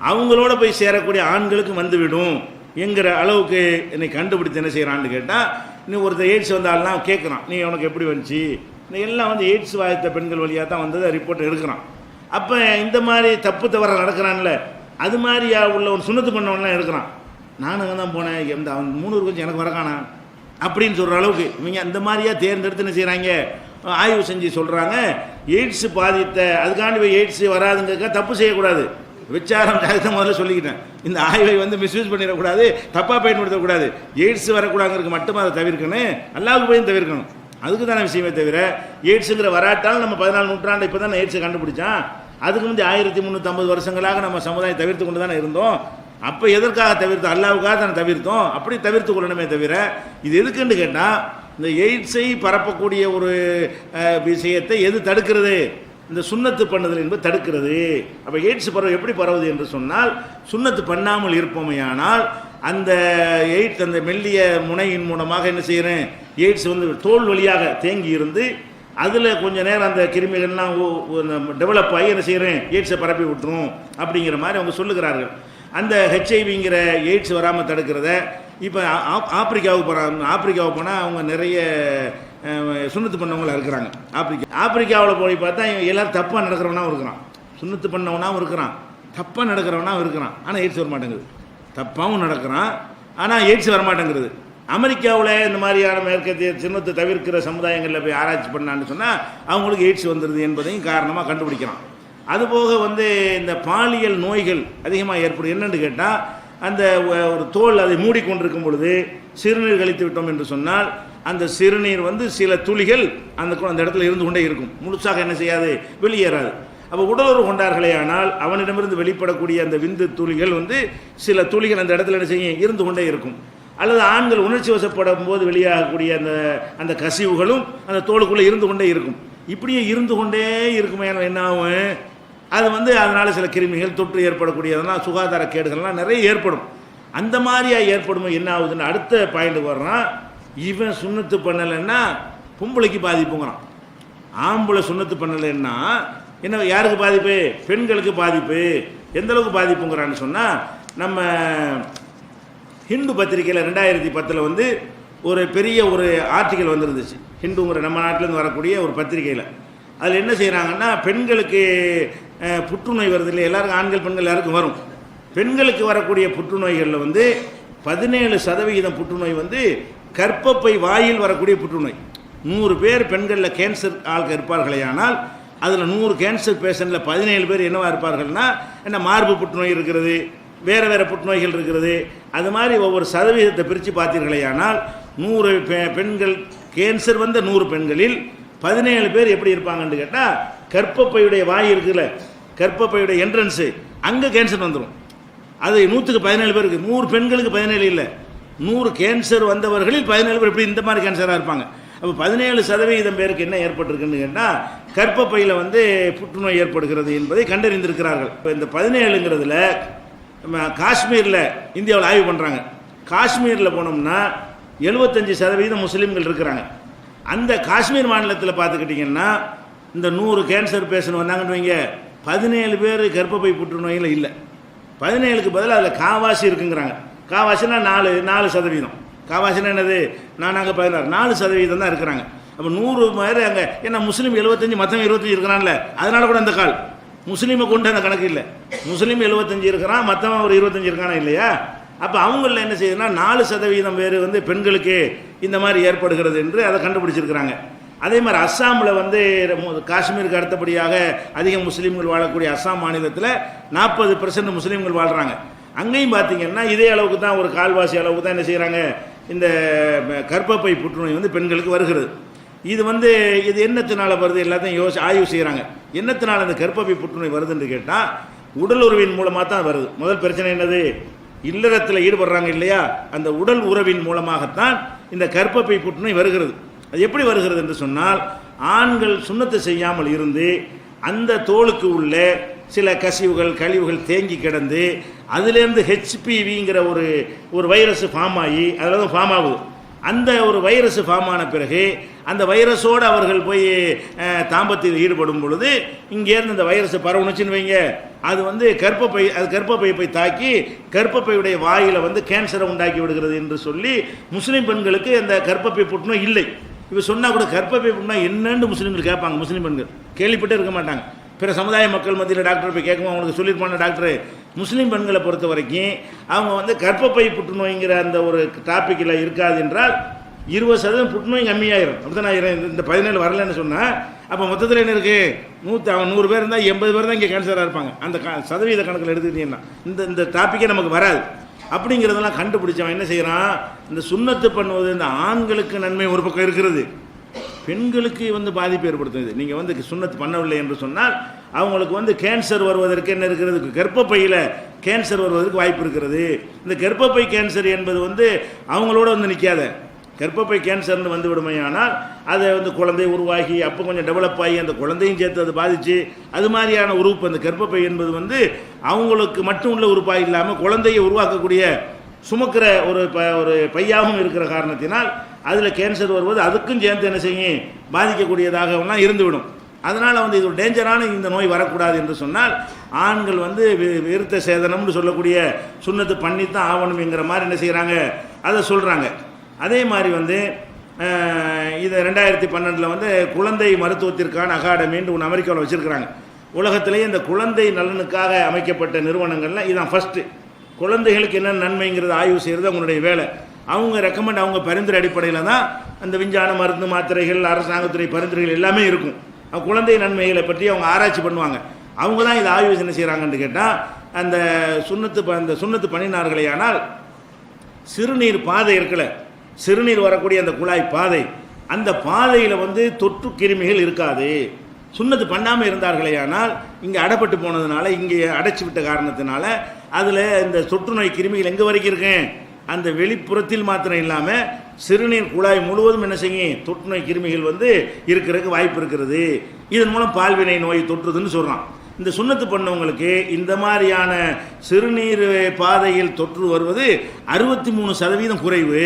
Speaker 1: அவங்களோட போய் சேரக்கூடிய ஆண்களுக்கு வந்துவிடும் என்கிற அளவுக்கு என்னை கண்டுபிடித்து என்ன செய்கிறான்னு கேட்டால், இன்னும் ஒருத்தர் எய்ட்ஸ் வந்தாலும் கேட்குறான், நீ உனக்கு எப்படி வந்துச்சு, இந்த எல்லாம் வந்து எய்ட்ஸ் வாய்த்த பெண்கள் வழியாக தான் வந்ததை ரிப்போர்ட் எடுக்கிறான். அப்போ இந்த மாதிரி தப்பு தவற நடக்கிறான்ல, அது மாதிரியா உள்ள ஒரு சுண்ணத்து பண்ணவன்லாம் எடுக்கிறான். நானும் அங்கே தான் போனேன், அவன் 3 கொஞ்சம் எனக்கு வரக்கானா அப்படின்னு சொல்கிற அளவுக்கு இவங்க அந்த மாதிரியா தேர்ந்தெடுத்து என்ன செய்கிறாங்க, ஆய்வு செஞ்சு சொல்கிறாங்க. எய்ட்ஸ் பாதித்த அதுக்காண்டி எய்ட்ஸ் வராதுங்கிறதுக்காக தப்பு செய்யக்கூடாது. விசாரம் ஜாதகத்தை முதல்ல சொல்லிக்கிட்டேன். இந்த ஆய்வை வந்து மிஸ்யூஸ் பண்ணிடக்கூடாது, தப்பாக பயன்படுத்தக்கூடாது. எய்ட்ஸ் வரக்கூடாதுங்கிறதுக்கு மட்டும் அதை தவிர்க்கணும், அல்லாவுக்கு போய் தவிர்க்கணும். அதுக்கு தானே விஷயமே தவிர எய்ட்ஸுங்கிற வராட்டாலும் நம்ம 14 நூற்றாண்டு இப்போ தான் எய்ட்ஸை கண்டுபிடிச்சான். அதுக்கு வந்து 1350 வருஷங்களாக நம்ம சமுதாயம் தவிர்த்து கொண்டு தானே இருந்தோம். அப்போ எதற்காக தவிர்த்தோம், அல்லாவுக்காக தானே தவிர்த்தோம். அப்படி தவிர்த்து கொள்ளணுமே தவிர இது எதுக்குன்னு கேட்டால், இந்த எய்ட்ஸை பரப்பக்கூடிய ஒரு விஷயத்தை எது தடுக்கிறது, இந்த சுண்ணத்து பண்ணுதல் என்பது தடுக்கிறது. அப்போ எய்ட்ஸ் எப்படி பரவுது என்று சொன்னால், சுண்ணத்து பண்ணாமல் இருப்போமையானால் அந்த எய்ட்ஸ் அந்த மெல்லிய முனையின் மூலமாக என்ன செய்கிறேன், எய்ட்ஸ் வந்து தோல் வழியாக தேங்கி இருந்து அதில் கொஞ்ச நேரம் அந்த கிருமிகள்லாம் டெவலப் ஆகி என்ன செய்கிறேன், எய்ட்ஸை பரப்பி விட்டுரும் அப்படிங்கிற மாதிரி அவங்க சொல்லுகிறார்கள். அந்த ஹெச்ஐவிங்கிற எய்ட்ஸ் வராமல் தடுக்கிறத இப்போ ஆப்பிரிக்காவுக்கு போனால் அவங்க நிறைய சுண்ணத்து பண்ணவங்களாக இருக்கிறாங்க. ஆப்பிரிக்காவில் போய் பார்த்தா எல்லோரும் தப்பாக நடக்கிறவனாகவும் இருக்கிறான், சுண்ணத்து பண்ணவனாகவும் இருக்கிறான், தப்பாக நடக்கிறவனாகவும் இருக்கிறான். ஆனால் எய்ட்ஸ் வரமாட்டேங்குது. தப்பாகவும் நடக்கிறான், ஆனால் எய்ட்ஸ் வரமாட்டேங்கிறது. அமெரிக்காவில் இந்த மாதிரியான மேற்கத்திய சின்னத்தை தவிர்க்கிற சமுதாயங்களில் போய் ஆராய்ச்சி பண்ணான்னு சொன்னால் அவங்களுக்கு எய்ட்ஸ் வந்துடுது என்பதையும் காரணமாக கண்டுபிடிக்கிறான். அதுபோக வந்து இந்த பாலியல் நோய்கள் அதிகமாக ஏற்படும். என்னென்னு கேட்டால், அந்த ஒரு தோல் அதை மூடிக்கொண்டிருக்கும் பொழுது சிறுநீர் கழித்து விட்டோம் என்று சொன்னால் அந்த சிறுநீர் வந்து சில துளிகள் அந்த இடத்துல இருந்து கொண்டே இருக்கும், முழுசாக என்ன செய்யாது, வெளியேறாது. அப்போ உடலுறவு கொண்டார்களே ஆனால் அவனிடமிருந்து வெளிப்படக்கூடிய அந்த விந்து துளிகள் வந்து சில துளிகள் அந்த இடத்துல என்ன செய்யும், இருந்து கொண்டே இருக்கும். அல்லது ஆண்கள் உணர்ச்சி வசப்படும் போது வெளியாகக்கூடிய அந்த கசிவுகளும் அந்த தோலுக்குள்ளே இருந்து கொண்டே இருக்கும். இப்படியே இருந்து கொண்டே இருக்குமே என்ன ஆகும், அது வந்து அதனால் சில கிருமிகள் தொற்று ஏற்படக்கூடியதெல்லாம் சுகாதார கேடுகள்லாம் நிறைய ஏற்படும். அந்த மாதிரியா ஏற்படும் என்ன ஆகுதுன்னு அடுத்த பாயிண்ட் வர்றான். இவன் சுண்ணத்து பண்ணலைன்னா பொம்பளைக்கு பாதிப்புங்கிறான். ஆம்பளை சுண்ணத்து பண்ணலைன்னா என்ன, யாருக்கு பாதிப்பு, பெண்களுக்கு பாதிப்பு. எந்த அளவுக்கு பாதிப்புங்கிறான்னு சொன்னால், நம்ம ஹிந்து பத்திரிகையில் 2010 வந்து ஒரு பெரிய ஒரு ஆர்டிக்கல் வந்துருந்துச்சு. ஹிந்துங்கிற நம்ம நாட்டிலேருந்து வரக்கூடிய ஒரு பத்திரிகையில். அதில் என்ன செய்கிறாங்கன்னா, பெண்களுக்கு புற்றுநோய் வருது இல்லை, எல்லாருக்கும் ஆண்கள் பெண்கள் எல்லாருக்கும் வரும். பெண்களுக்கு வரக்கூடிய புற்றுநோய்களில் வந்து 17% புற்றுநோய் வந்து கர்ப்பப்பை வாயில் வரக்கூடிய புற்றுநோய். 100 பேர் பெண்களில் கேன்சர் ஆள்கள் இருப்பார்களேயானால் அதில் 100 கேன்சர் பேஷண்ட்டில் 17 பேர் என்னவா இருப்பார்கள்னா, என்ன மார்பு புற்றுநோய் இருக்கிறது, வேறு வேறு புற்றுநோய்கள் இருக்கிறது. அது மாதிரி ஒவ்வொரு சதவீதத்தை பிரித்து பார்த்தீர்களேயானால் 100 பெண்கள் கேன்சர் வந்த 100 பெண்களில் 17 பேர் எப்படி இருப்பாங்கன்னு கேட்டால், கர்ப்பப்பையுடைய வாய் இருக்குல்ல, கர்ப்பப்பையுடைய என்ட்ரன்ஸு அங்கே கேன்சர் வந்துடும். அது 100க்கு 17 பேருக்கு, 100 பெண்களுக்கு 17 இல்லை, 100 கேன்சர் வந்தவர்களில் 17 பேர் எப்படி இந்த மாதிரி கேன்சராக இருப்பாங்க. அப்போ 17% பேருக்கு என்ன ஏற்பட்டிருக்குன்னு கேட்டால், கர்ப்பப்பையில் வந்து புற்றுநோய் ஏற்படுகிறது என்பதை கண்டறிந்திருக்கிறார்கள். இப்போ இந்த 17ங்கிறதுல காஷ்மீரில் இந்தியாவில் ஆய்வு பண்ணுறாங்க. காஷ்மீரில் போனோம்னா 75% முஸ்லீம்கள் இருக்கிறாங்க. அந்த காஷ்மீர் மாநிலத்தில் பார்த்துக்கிட்டிங்கன்னா இந்த 100 கேன்சர் பேஷண்ட் வந்தாங்கன்னு வைங்க, 17 பேர் கர்ப்பப்பை புற்றுநோயில் இல்லை. 17க்கு பதிலாக அதில் காவாசி இருக்குங்கிறாங்க. காவாசினா 4%. காவாசினா என்னது, நாங்கள் 16, 4% தான் இருக்கிறாங்க. அப்போ 100 பேர் அங்கே, ஏன்னா முஸ்லீம் 75 மற்றவங்க 25 இருக்கிறான்ல, அதனால கூட அந்த கால் முஸ்லீமை கொண்டு அந்த கணக்கு இல்லை. முஸ்லீம் 75 இருக்கிறான், மற்றவன் ஒரு 25 இருக்கானா இல்லையா. அப்போ அவங்களில் என்ன செய்யுதுன்னா 4% பேர் வந்து பெண்களுக்கு இந்த மாதிரி ஏற்படுகிறது என்று அதை கண்டுபிடிச்சிருக்கிறாங்க. அதே மாதிரி அஸ்ஸாமில் வந்து காஷ்மீருக்கு அடுத்தபடியாக அதிக முஸ்லீம்கள் வாழக்கூடிய அஸ்ஸாம் மாநிலத்தில் 40% முஸ்லீம்கள் வாழ்கிறாங்க. அங்கேயும் பார்த்தீங்கன்னா இதே அளவுக்கு தான், ஒரு கால்வாசி அளவுக்கு தான் என்ன செய்கிறாங்க, இந்த கர்ப்பப்பை புற்றுநோய் வந்து பெண்களுக்கு வருகிறது. இது இது என்னத்தினால வருது எல்லாத்தையும் ஆய்வு செய்கிறாங்க. என்னத்தினால இந்த கர்ப்பப்பை புற்றுநோய் வருதுன்னு கேட்டால் உடல் உறவின் மூலமாக தான் வருது. முதல் பிரச்சனை என்னது? இல்லறத்தில் ஈடுபடுறாங்க இல்லையா, அந்த உடல் உறவின் மூலமாகத்தான் இந்த கர்ப்பப்பை புற்றுநோய் வருகிறது. அது எப்படி வருகிறது என்று சொன்னால், ஆண்கள் சுண்ணத்தை செய்யாமல் இருந்து அந்த தோலுக்கு உள்ள சில கசிவுகள் கழிவுகள் தேங்கி கிடந்து அதிலேருந்து ஹெச்பிவிங்கிற ஒரு வைரஸ் ஃபார்ம் ஆகி அதில் தான் ஃபார்ம் ஆகுது. அந்த ஒரு வைரஸ் ஃபார்ம் ஆன பிறகு அந்த வைரஸோடு அவர்கள் போய் தாம்பத்தியில் ஈடுபடும் பொழுது இங்கேருந்து அந்த வைரஸ் பரவுனுச்சுன்னு வைங்க, அது கர்ப்பப்பை, அது கர்ப்பப்பையை போய் தாக்கி கர்ப்பப்பையுடைய வாயில் கேன்சரை உண்டாக்கி விடுகிறது என்று சொல்லி முஸ்லீம் பெண்களுக்கு அந்த கர்ப்பப்பை புற்றுநோய் இல்லை. இப்போ சொன்னால் கூட கர்ப்பப்பை புற்றுநோய் என்னன்னு முஸ்லீம்கள் கேட்பாங்க. முஸ்லீம் பெண்கள் கேள்விப்பட்டே இருக்க மாட்டாங்க. பிற சமுதாய மக்கள் மத்தியில் டாக்டர் போய் கேட்கும், அவங்களுக்கு சொல்லியிருப்பாங்க டாக்டர். முஸ்லீம் பெண்களை பொறுத்த வரைக்கும் அவங்க கர்ப்பப்பை புற்றுநோய்ங்கிற அந்த ஒரு டாப்பிக்கில் இருக்காது என்றால் 20% புற்றுநோய் கம்மியாயிரும். அப்படி தான் நான் இந்த 17 வரலன்னு சொன்னால் அப்போ மொத்தத்தில் என்ன இருக்குது? 100 பேர் இருந்தால் 80 பேர் தான் இங்கே கேன்சராக இருப்பாங்க. அந்த சதவீத கணக்கில் எடுத்துக்கிட்டீங்கன்னா இந்த டாப்பிக்கே நமக்கு வராது. அப்படிங்கிறதெல்லாம் கண்டுபிடிச்சவன் என்ன செய்கிறான்? இந்த சுண்ணத்து பண்ணுவது இந்த ஆண்களுக்கு நன்மை ஒரு பக்கம் இருக்கிறது, பெண்களுக்கு பாதிப்பு ஏற்படுத்துது. நீங்கள் சுண்ணத்து பண்ணவில்லை என்று சொன்னால் அவங்களுக்கு கேன்சர் வருவதற்கு என்ன இருக்கிறது? கர்ப்பப்பையில் கேன்சர் வருவதற்கு வாய்ப்பு இருக்கிறது. இந்த கர்ப்பப்பை கேன்சர் என்பது அவங்களோட நிற்காத. கர்ப்பப்பை கேன்சர்னு விடுமையானால் அதை குழந்தை உருவாகி அப்போ கொஞ்சம் டெவலப் ஆகி அந்த குழந்தையும் சேர்த்து அது பாதித்து அது மாதிரியான உறுப்பு. அந்த கர்ப்பப்பை என்பது அவங்களுக்கு மட்டும் உள்ள உறுப்பாக இல்லாமல் குழந்தையை உருவாக்கக்கூடிய சுமக்கிற ஒரு பையாகவும் இருக்கிற காரணத்தினால் அதில் கேன்சர் வருவது அதுக்கும் சேர்ந்து என்ன செய்யும்? பாதிக்கக்கூடியதாகலாம் இருந்துவிடும். அதனால் இது ஒரு டேஞ்சரான இந்த நோய் வரக்கூடாது என்று சொன்னால் ஆண்கள் விருத்த சேதனம்னு சொல்லக்கூடிய சுண்ணத்து பண்ணித்தான் ஆகணுங்கிற மாதிரி என்ன செய்கிறாங்க? அதை சொல்கிறாங்க. அதே மாதிரி இதை 2012 குழந்தை மருத்துவத்திற்கான அகாடமின்னு ஒன்று அமெரிக்காவில் வச்சுருக்கிறாங்க. உலகத்திலேயே இந்த குழந்தை நலனுக்காக அமைக்கப்பட்ட நிறுவனங்கள்லாம் இதுதான் ஃபஸ்ட்டு. குழந்தைகளுக்கு என்ன நன்மைங்கிறது ஆய்வு செய்கிறது அவங்களுடைய வேலை. அவங்க ரெக்கமெண்ட், அவங்க பரிந்துரை அடிப்படையில் தான் அந்த விஞ்ஞான மருந்து மாத்திரைகள் அரசாங்கத்துறை பரிந்துரைகள் எல்லாமே இருக்கும். குழந்தை நன்மைகளை பற்றி அவங்க ஆராய்ச்சி பண்ணுவாங்க. அவங்க தான் இதை ஆய்வு என்ன செய்கிறாங்கன்னு கேட்டால், அந்த சுண்ணத்து பண்ணினார்களே ஆனால் சிறுநீர் பாதை இருக்கல, சிறுநீர் வரக்கூடிய அந்த குழாய் பாதை, அந்த பாதையில் தொற்று கிருமிகள் இருக்காது. சுண்ணத்து பண்ணாமல் இருந்தார்களே ஆனால் இங்கே அடைப்பட்டு போனதுனால, இங்கே அடைச்சி விட்ட காரணத்தினால அதில் இந்த தொற்று நோய் கிருமிகள் எங்கே வரைக்கும் இருக்கேன்? அந்த வெளிப்புறத்தில் மாத்திரம் இல்லாமல் சிறுநீர் குழாய் முழுவதும் என்ன செய்யும்? தொற்று நோய் கிருமிகள் இருக்கிறதுக்கு வாய்ப்பு இருக்கிறது. இதன் மூலம் பால்வினை நோய் தொற்றுதுன்னு சொல்கிறான். இந்த சுண்ணத்து பண்ணவங்களுக்கு இந்த மாதிரியான சிறுநீர் பாதையில் தொற்று வருவது 63% குறைவு.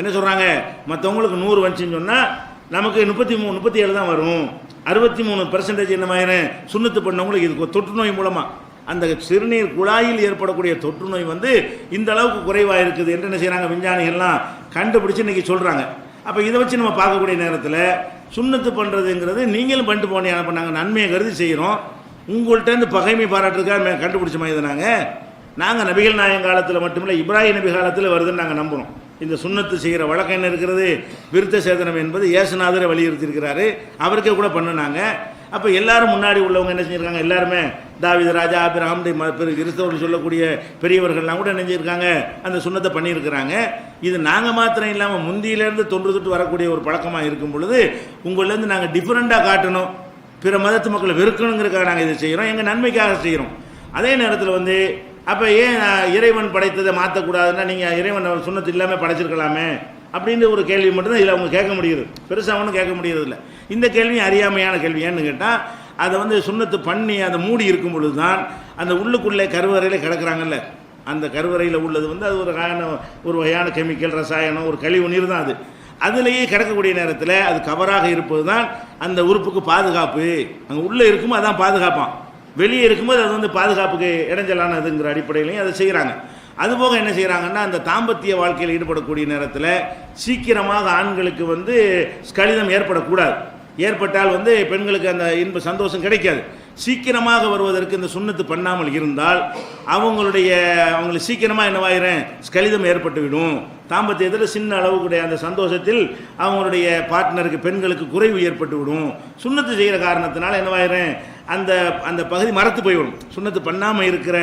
Speaker 1: என்ன சொல்கிறாங்க? மற்றவங்களுக்கு 100 வந்துச்சுன்னு சொன்னால் நமக்கு 33 37 தான் வரும். 63% என்ன மாதிரி சுண்ணத்து பண்ணவங்களுக்கு இது தொற்று நோய் மூலமாக அந்த சிறுநீர் குழாயில் ஏற்படக்கூடிய தொற்று நோய் இந்த அளவுக்கு குறைவாக இருக்குது என்று என்ன செய்கிறாங்க? விஞ்ஞானிகள்லாம் கண்டுபிடிச்சு இன்றைக்கி சொல்கிறாங்க. அப்போ இதை வச்சு நம்ம பார்க்கக்கூடிய நேரத்தில் சுண்ணத்து பண்ணுறதுங்கிறது நீங்களும் பண்ணிட்டு போனீங்க. அப்போ நாங்கள் நன்மையை கருதி செய்கிறோம், உங்கள்கிட்ட பகைமை பாராட்டுறதுக்காக கண்டுபிடிச்ச மாதிரி நாங்கள் நபிகள் நாயகம் காலத்தில் மட்டுமில்லை, இப்ராஹிம் நபி காலத்தில் வருதுன்னு நாங்கள் நம்புகிறோம். இந்த சுண்ணத்து செய்கிற வழக்கம் என்ன இருக்கிறது? விருத்த சேதனம் என்பது இயேசுநாதரை வலியுறுத்தியிருக்கிறாரு, அவருக்கே கூட பண்ணினாங்க. அப்போ எல்லாரும் முன்னாடி உள்ளவங்க என்ன செஞ்சுருக்காங்க? எல்லாருமே தாவீது ராஜா, ஆபிரகாம், கிறிஸ்தவர்கள் சொல்லக்கூடிய பெரியவர்கள்லாம் கூட நினைஞ்சிருக்காங்க, அந்த சுண்ணத்தை பண்ணியிருக்கிறாங்க. இது நாங்கள் மாத்திரம் இல்லாமல் முந்தியிலேருந்து தொன்று வரக்கூடிய ஒரு பழக்கமாக இருக்கும் பொழுது உங்களிலேருந்து நாங்கள் டிஃப்ரெண்ட்டாக காட்டணும், பிற மதத்து மக்களை வெறுக்கணுங்கிறதுக்காக நாங்கள் இதை செய்கிறோம், எங்கள் நன்மைக்காக செய்கிறோம். அதே நேரத்தில் அப்போ ஏன் இறைவன் படைத்ததை மாற்றக்கூடாதுன்னா நீங்கள் இறைவன் சுண்ணத்து இல்லாமல் படைச்சிருக்கலாமே அப்படின்ற ஒரு கேள்வி மட்டும்தான் இதில் அவங்க கேட்க முடியுது. பெருசாக ஒன்றும் கேட்க முடியறதில்ல. இந்த கேள்வி அறியாமையான கேள்வி. ஏன்னு கேட்டால் அதை சுண்ணத்து பண்ணி அதை மூடி இருக்கும் பொழுது தான் அந்த உள்ளுக்குள்ளே கருவறையில் கிடக்கிறாங்கல்ல, அந்த கருவறையில் உள்ளது அது ஒரு வகையான கெமிக்கல், ரசாயனம், ஒரு கழிவு நீர் தான். அதுலேயே கிடக்கக்கூடிய நேரத்தில் அது கவராக இருப்பது தான் அந்த உறுப்புக்கு பாதுகாப்பு. அங்கே உள்ளே இருக்கும்போது அதான் பாதுகாப்பான், வெளியே இருக்கும்போது அது பாதுகாப்புக்கு இடைஞ்சலானதுங்கிற அடிப்படையிலையும் அதை செய்கிறாங்க. அதுபோக என்ன செய்கிறாங்கன்னா, அந்த தாம்பத்திய வாழ்க்கையில் ஈடுபடக்கூடிய நேரத்தில் சீக்கிரமாக ஆண்களுக்கு ஸ்கலிதம் ஏற்படக்கூடாது. ஏற்பட்டால் பெண்களுக்கு அந்த இன்ப சந்தோஷம் கிடைக்காது. சீக்கிரமாக வருவதற்கு இந்த சுண்ணத்து பண்ணாமல் இருந்தால் அவங்களுக்கு சீக்கிரமாக என்னவாயிரும்? ஸ்கலிதம் ஏற்பட்டுவிடும். தாம்பத்தியத்தில் சின்ன அளவுக்குடைய அந்த சந்தோஷத்தில் அவங்களுடைய பார்ட்னருக்கு பெண்களுக்கு குறைவு ஏற்பட்டு விடும். சுண்ணத்து செய்கிற காரணத்தினால என்னவாயிரும்? அந்த அந்த பகுதி மரத்து போய்விடும். சுண்ணத்து பண்ணாமல் இருக்கிற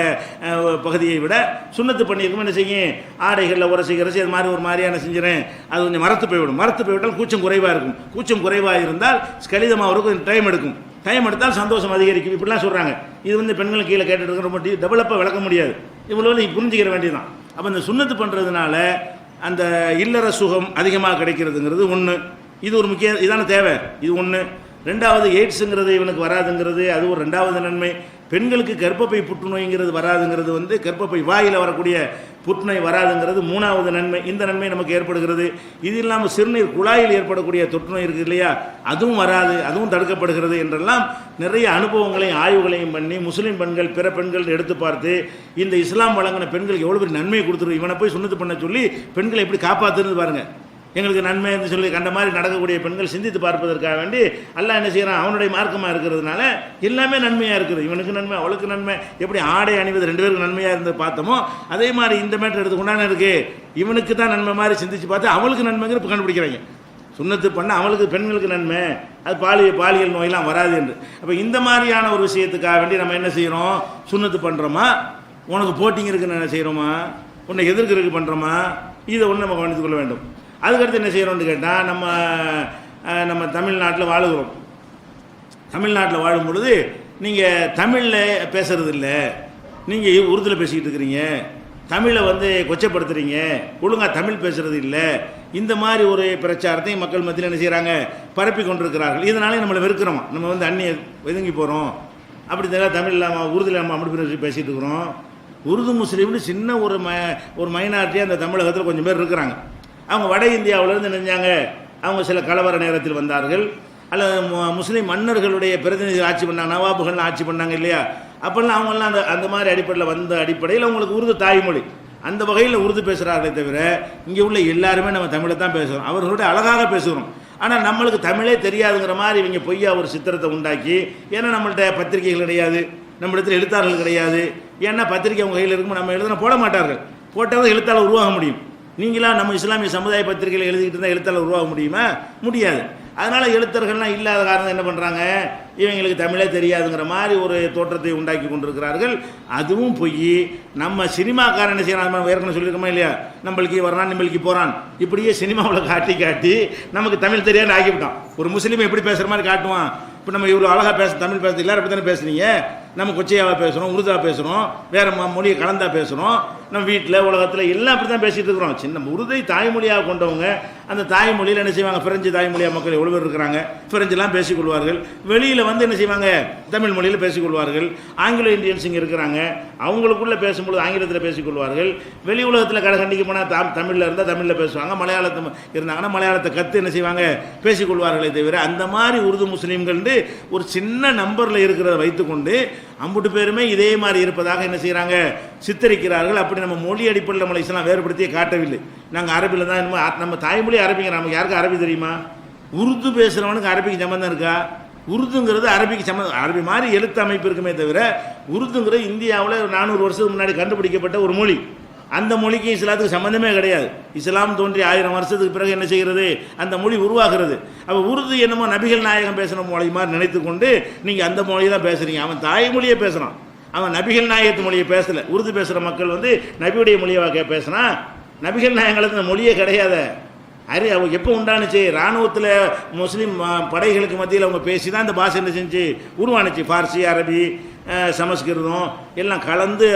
Speaker 1: பகுதியை விட சுண்ணத்து பண்ணியிருக்கும் என்ன செய்யும், ஆடைகளில் உரசி அது மாதிரி ஒரு மாதிரியான செஞ்சிடறேன், அது கொஞ்சம் மரத்து போய்விடும். மரத்து போய்விட்டால் கூச்சம் குறைவாக இருக்கும். கூச்சம் குறைவாக இருந்தால் ஸ்கலிதமாக கொஞ்சம் டைம் எடுக்கும். டைம் எடுத்தால் சந்தோஷம் அதிகரிக்கும். இப்படிலாம் சொல்கிறாங்க. இது பெண்களுக்கு கீழே கேட்டுட்டு ரொம்ப டெவலப்பாக விளக்க முடியாது. இவ்வளோ நீ புரிஞ்சுக்கிற வேண்டியதான். அப்போ இந்த சுண்ணத்து பண்ணுறதுனால அந்த இல்லற சுகம் அதிகமாக கிடைக்கிறதுங்கிறது ஒன்று. இது ஒரு முக்கிய இதான தேவை. இது ஒன்று. ரெண்டாவது, எய்ட்ஸுங்கிறது இவனுக்கு வராதுங்கிறது அது ஒரு ரெண்டாவது நன்மை. பெண்களுக்கு கர்ப்பப்பை புற்றுநோய்ங்கிறது வராதுங்கிறது கர்ப்பப்பை வாயில் வரக்கூடிய புற்றுநோய் வராதுங்கிறது மூணாவது நன்மை. இந்த நன்மை நமக்கு ஏற்படுகிறது. இது இல்லாமல் சிறுநீர் குழாயில் ஏற்படக்கூடிய தொற்றுநோய் இருக்குது இல்லையா, அதுவும் வராது, அதுவும் தடுக்கப்படுகிறது என்றெல்லாம் நிறைய அனுபவங்களையும் ஆய்வுகளையும் பண்ணி முஸ்லீம் பெண்கள் பிற பெண்கள் எடுத்து பார்த்து இந்த இஸ்லாம் வழங்கின பெண்களுக்கு எவ்வளோ பெரிய நன்மையை கொடுத்துரு. இவனை போய் சுண்ணத்து பண்ண சொல்லி பெண்களை எப்படி காப்பாற்றுன்னு பாருங்கள். எங்களுக்கு நன்மை என்று சொல்லி கண்ட மாதிரி நடக்கக்கூடிய பெண்கள் சிந்தித்து பார்ப்பதற்காக வேண்டி அல்லாஹ் என்ன செய்கிறான், அவனுடைய மார்க்கமாக இருக்கிறதுனால எல்லாமே நன்மையாக இருக்குது. இவனுக்கு நன்மை, அவளுக்கு நன்மை. எப்படி ஆடை அணிவது 2 பேருக்கு நன்மையாக இருந்து பார்த்தோமோ அதே மாதிரி இந்த மேட்டர் எடுத்துக்கொண்டானே இருக்குது. இவனுக்கு தான் நன்மை மாதிரி சிந்திச்சு பார்த்து அவளுக்கு நன்மைங்கிற கண்டுபிடிக்கிறாங்க. சுண்ணத்து பண்ண அவளுக்கு பெண்களுக்கு நன்மை, அது பாலியல் நோயெல்லாம் வராது என்று. அப்போ இந்த மாதிரியான ஒரு விஷயத்துக்காக வேண்டி நம்ம என்ன செய்கிறோம், சுண்ணத்து பண்ணுறோமா, உனக்கு போட்டிங் இருக்குன்னு என்ன செய்கிறோமா, உன்னை எதிர்க்கிறதுக்கு பண்ணுறோமா, இதை ஒன்று நம்ம கவனித்துக் கொள்ள வேண்டும். அதுக்கடுத்து என்ன செய்கிறோம்னு கேட்டால், நம்ம தமிழ்நாட்டில் வாழுகிறோம். தமிழ்நாட்டில் வாழும் பொழுது நீங்கள் தமிழில் பேசுகிறது இல்லை, நீங்கள் உருதுல பேசிக்கிட்டு இருக்கிறீங்க, தமிழை கொச்சப்படுத்துறீங்க, ஒழுங்காக தமிழ் பேசுகிறது இல்லை. இந்த மாதிரி ஒரு பிரச்சாரத்தை மக்கள் மத்தியில் என்ன செய்கிறாங்க, பரப்பி கொண்டிருக்கிறார்கள். இதனாலே நம்மளை வெறுக்கிறோம். நம்ம அந்நிய ஒதுங்கி போகிறோம். அப்படி தமிழ் இல்லாமல் உருதுல நம்ம அப்படி பேசிகிட்டு இருக்கிறோம். உருது முஸ்லீம்னு சின்ன ஒரு மைனாரிட்டியாக அந்த தமிழகத்தில் கொஞ்சம் பேர் இருக்கிறாங்க. அவங்க வட இந்தியாவிலேருந்து நினைஞ்சாங்க. அவங்க சில கலவர நேரத்தில் வந்தார்கள். அல்லது முஸ்லீம் மன்னர்களுடைய பிரதிநிதிகள் ஆட்சி பண்ணாங்க, நவாபுகள்லாம் ஆட்சி பண்ணாங்க இல்லையா, அப்போல்லாம் அவங்கெல்லாம் அந்த மாதிரி அடிப்படையில் வந்த அடிப்படையில் அவங்களுக்கு உருது தாய்மொழி. அந்த வகையில் உருது பேசுகிறார்களே தவிர இங்கே உள்ள எல்லாருமே நம்ம தமிழை தான் பேசுகிறோம். அவர்களோட அழகாக பேசுகிறோம். ஆனால் நம்மளுக்கு தமிழே தெரியாதுங்கிற மாதிரி இவங்க பொய்யா ஒரு சித்திரத்தை உண்டாக்கி, ஏன்னா நம்மள்கிட்ட பத்திரிகைகள் கிடையாது, நம்மளிடத்தில் எழுத்தாளர்கள் கிடையாது. ஏன்னா பத்திரிகை அவங்க கையில் இருக்கும்போது நம்ம எழுதுனா போட மாட்டார்கள். போட்டால் தான் எழுத்தாளர் உருவாக முடியும். நீங்களாம் நம்ம இஸ்லாமிய சமுதாய பத்திரிகையில் எழுதிக்கிட்டு இருந்தால் எழுத்தாளர் உருவாக முடியுமா? முடியாது. அதனால் எழுத்தர்கள்லாம் இல்லாத காரணம் என்ன பண்ணுறாங்க, இவங்களுக்கு தமிழே தெரியாதுங்கிற மாதிரி ஒரு தோற்றத்தை உண்டாக்கி கொண்டிருக்கிறார்கள். அதுவும் போய் நம்ம சினிமாக்காரன் என்ன செய்யறான், ஏற்கனவே சொல்லியிருக்கோமா இல்லையா, நம்மளுக்கு வரான் நம்மளுக்கு போகிறான், இப்படியே சினிமாவில் காட்டி நமக்கு தமிழ் தெரியாதுன்னு ஆக்கிவிட்டான். ஒரு முஸ்லீமை எப்படி பேசுகிற மாதிரி காட்டுவான். இப்போ நம்ம இவ்வளோ அழகாக தமிழ் பேசுறது எல்லாரும் அப்படி தானே பேசுனீங்க. நம்ம கொச்சையாவாக பேசுகிறோம், உருதாக பேசுகிறோம், வேறு மொழியை கலந்தா பேசுகிறோம். நம்ம வீட்டில் உலகத்தில் எல்லாம் அப்படி தான் பேசிகிட்டு இருக்கிறோம். சின்ன உருதை தாய்மொழியாக கொண்டவங்க அந்த தாய்மொழியில் என்ன செய்வாங்க, பிரெஞ்சு தாய்மொழியாக மக்கள் எவ்வளோ பேர் இருக்கிறாங்க, பிரெஞ்செல்லாம் பேசிக்கொள்வார்கள். வெளியில் என்ன செய்வாங்க, தமிழ் மொழியில் பேசிக்கொள்வார்கள். ஆங்கிலோ இந்தியன்ஸ் இங்கே இருக்கிறாங்க, அவங்களுக்குள்ளே பேசும்பொழுது ஆங்கிலத்தில் பேசிக்கொள்வார்கள். வெளி உலகத்தில் கண்டிக்க போனால் தமிழில் இருந்தால் தமிழில் பேசுவாங்க, மலையாளத்தை இருந்தாங்கன்னா மலையாளத்தை கற்று என்ன செய்வாங்க, பேசிக்கொள்வார்களே தவிர அந்த மாதிரி உருது முஸ்லீம்கள் ஒரு சின்ன நம்பரில் இருக்கிறத வைத்துக்கொண்டு அம்புட்டு பேருமே இதே மாதிரி இருப்பதாக என்ன செய்கிறாங்க, சித்தரிக்கிறார்கள். அப்படி நம்ம மொழி அடிப்படையில் நம்மளை இஸ்லாம் வேறுபடுத்தியே காட்டவில்லை. நாங்கள் அரபியில் தான் நம்ம தாய்மொழி அரபிங்க. நமக்கு யாருக்கு அரபி தெரியுமா? உருது பேசுகிறவனுக்கு அரபிக்கு சம்மந்தம் இருக்கா? உருதுங்கிறது அரபிக்கு சம்மந்தம். அரபி மாதிரி எழுத்து அமைப்பு இருக்குமே தவிர உருதுங்கிறது இந்தியாவில் 400 வருஷத்துக்கு முன்னாடி கண்டுபிடிக்கப்பட்ட ஒரு மொழி. அந்த மொழிக்கு இஸ்லாத்துக்கு சம்மந்தமே கிடையாது. இஸ்லாம் தோன்றி 1000 வருஷத்துக்கு பிறகு என்ன செய்கிறது, அந்த மொழி உருவாகிறது. அப்போ உருது என்னமோ நபிகள் நாயகம் பேசுகிற மொழி மாதிரி நினைத்து கொண்டு நீங்கள் அந்த மொழியை தான் பேசுகிறீங்க. அவன் தாய்மொழியை பேசுகிறான், அவன் நபிகள் நாயகத்து மொழியை பேசலை. உருது பேசுகிற மக்கள் நபியுடைய மொழியை பேசுகிறான். நபிகள் நாயகங்களுக்கு அந்த மொழியே கிடையாது. அவங்க எப்போ உண்டானுச்சு, இராணுவத்தில் முஸ்லீம் படைகளுக்கு மத்தியில் அவங்க பேசி தான் இந்த பாஷை என்ன செஞ்சு உருவானுச்சு. பார்சி, அரபி, சமஸ்கிருதம் எல்லாம் கலந்து